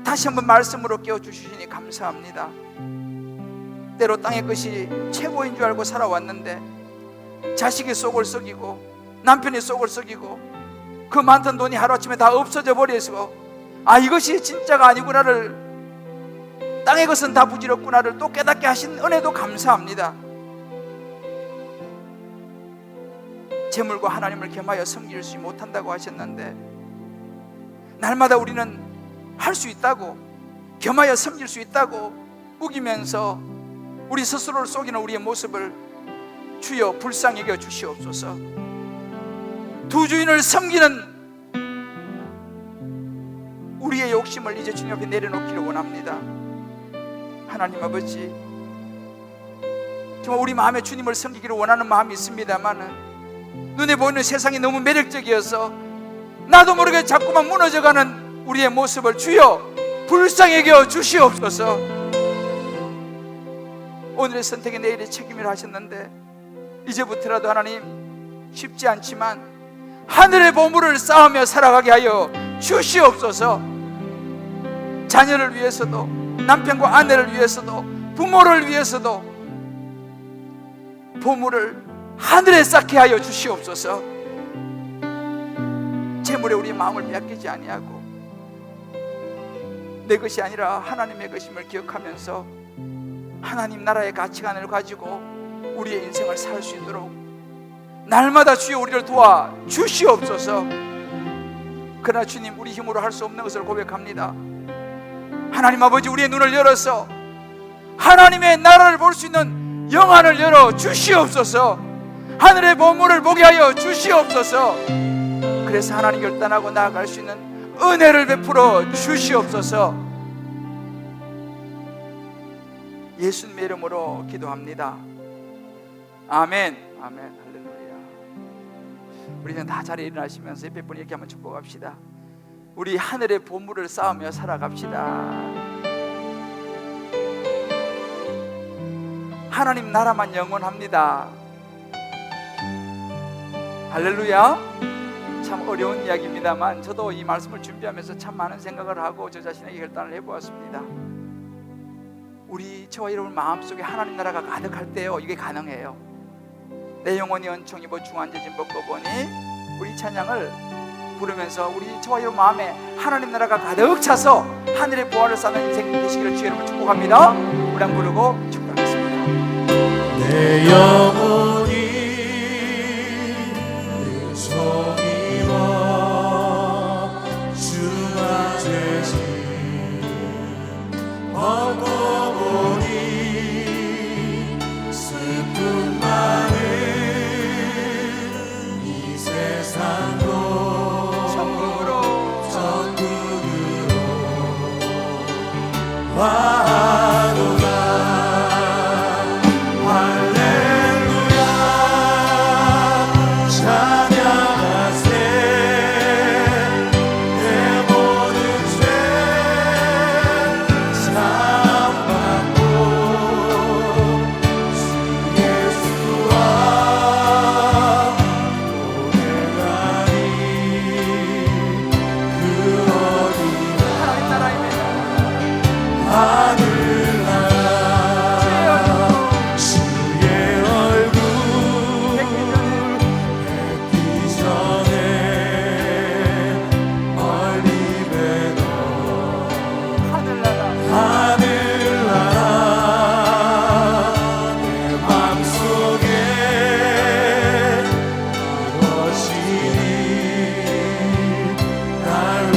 다시 한번 말씀으로 깨워주시니 감사합니다. 때로 땅의 것이 최고인 줄 알고 살아왔는데 자식이 속을 썩이고 남편이 속을 썩이고 그 많던 돈이 하루아침에 다 없어져 버려서 이것이 진짜가 아니구나를, 땅의 것은 다 부질없구나를 또 깨닫게 하신 은혜도 감사합니다. 재물과 하나님을 겸하여 섬기지 못한다고 하셨는데 날마다 우리는 할 수 있다고, 겸하여 섬길 수 있다고 우기면서 우리 스스로를 속이는 우리의 모습을 주여 불쌍히 여겨 주시옵소서. 두 주인을 섬기는 우리의 욕심을 이제 주님 앞에 내려놓기를 원합니다. 하나님 아버지, 정말 우리 마음에 주님을 섬기기를 원하는 마음이 있습니다만 눈에 보이는 세상이 너무 매력적이어서 나도 모르게 자꾸만 무너져가는 우리의 모습을 주여 불쌍히 여겨 주시옵소서. 오늘의 선택이 내일의 책임이라 하셨는데 이제부터라도 하나님 쉽지 않지만 하늘의 보물을 쌓으며 살아가게 하여 주시옵소서. 자녀를 위해서도 남편과 아내를 위해서도 부모를 위해서도 보물을 하늘에 쌓게 하여 주시옵소서. 재물에 우리의 마음을 빼앗기지 아니하고 내 것이 아니라 하나님의 것임을 기억하면서 하나님 나라의 가치관을 가지고 우리의 인생을 살 수 있도록 날마다 주여 우리를 도와 주시옵소서. 그러나 주님, 우리 힘으로 할 수 없는 것을 고백합니다. 하나님 아버지, 우리의 눈을 열어서 하나님의 나라를 볼 수 있는 영안을 열어 주시옵소서. 하늘의 보물을 보게 하여 주시옵소서. 그래서 하나님 결단하고 나아갈 수 있는 은혜를 베풀어 주시옵소서. 예수님의 이름으로 기도합니다. 아멘. 아멘. 할렐루야. 우리는 다 자리에 일어나시면서 옆에 분 이렇게 한번 축복합시다. 우리 하늘의 보물을 쌓으며 살아갑시다. 하나님 나라만 영원합니다. 할렐루야. 참 어려운 이야기입니다만 저도 이 말씀을 준비하면서 참 많은 생각을 하고 저 자신에게 결단을 해보았습니다. 우리 저와 여러분 마음속에 하나님 나라가 가득할 때요, 이게 가능해요. 내 영혼이 은총 입어 중한죄짐 벗고보니, 우리 찬양을 부르면서 우리 저와 여러분 마음에 하나님 나라가 가득 차서 하늘의 보화를 쌓는 인생 되시기를 주의 이름으로 축복합니다. 우리 한번 부르고 축복하겠습니다. 내 영혼이 은총 입어 중한죄짐 벗고 보니 슬픔 많은 이 세상도 천국으로 와노라. 할렐루야 찬양하세. 내 모든 죄 사함받고 주 예수와 동행하리. 그 어디나 하나님 나라입니다. 하늘나라 주의 얼굴 뵙기 전에 멀리 뵈던 하늘나라 하늘나라 내 맘속에 이루어지니 날로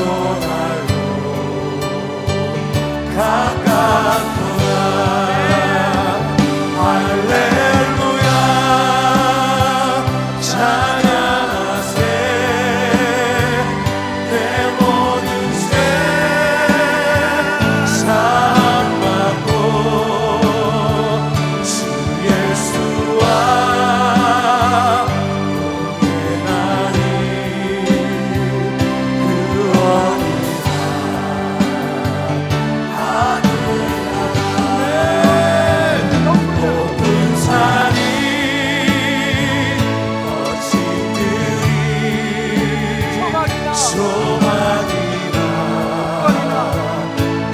가깝도다. 할렐루야 찬양하세. 내 모든 죄 사함받고 주 예수와 동행하리. 그 어디나 높은 산이 거친 들이 조막이나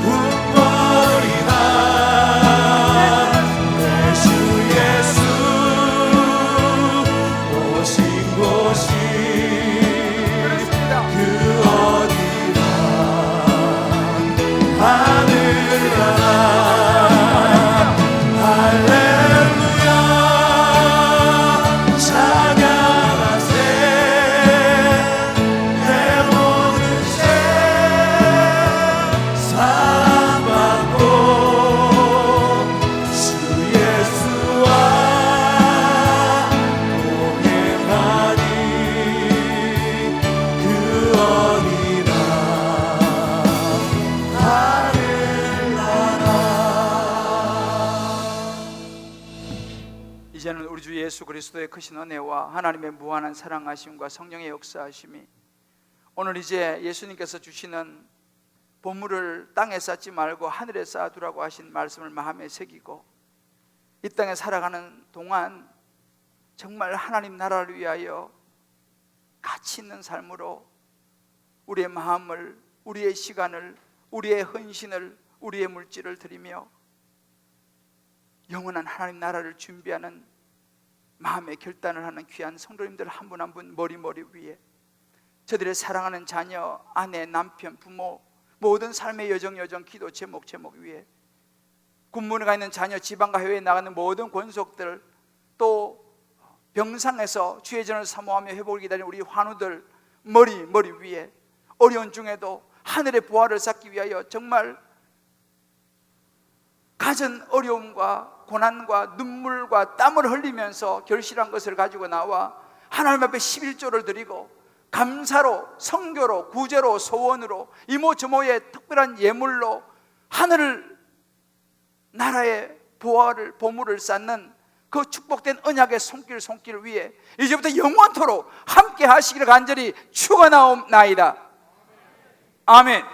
궁궐이나 내 주 예수 오신 곳이 그 어디나 하늘나라. 할렐루야 찬양하세. 내 모든 죄 사함받고 주 예수와 동행하니 그 어디나 하늘나라. 이제는 우리 주 예수 그리스도의 크신 은혜와 하나님의 무한한 사랑하심과 성령의 역사하심이 오늘 이제 예수님께서 주시는 보물을 땅에 쌓지 말고 하늘에 쌓아두라고 하신 말씀을 마음에 새기고 이 땅에 살아가는 동안 정말 하나님 나라를 위하여 가치 있는 삶으로 우리의 마음을, 우리의 시간을, 우리의 헌신을, 우리의 물질을 드리며 영원한 하나님 나라를 준비하는 마음의 결단을 하는 귀한 성도님들 한 분 한 분 머리 위에 저들의 사랑하는 자녀, 아내, 남편, 부모 모든 삶의 여정 기도 제목 위에 군문에 가 있는 자녀, 지방과 해외에 나가는 모든 권속들, 또 병상에서 주의 전을 사모하며 회복을 기다리는 우리 환우들 머리 위에 어려운 중에도 하늘의 보화를 쌓기 위하여 정말 갖은 어려움과 고난과 눈물과 땀을 흘리면서 결실한 것을 가지고 나와 하나님 앞에 11조를 드리고 감사로, 성교로, 구제로, 소원으로, 이모저모의 특별한 예물로 하늘 나라의 보화를, 보물을 쌓는 그 축복된 언약의 손길 위에 이제부터 영원토록 함께 하시기를 간절히 축원하옵나이다. 아멘.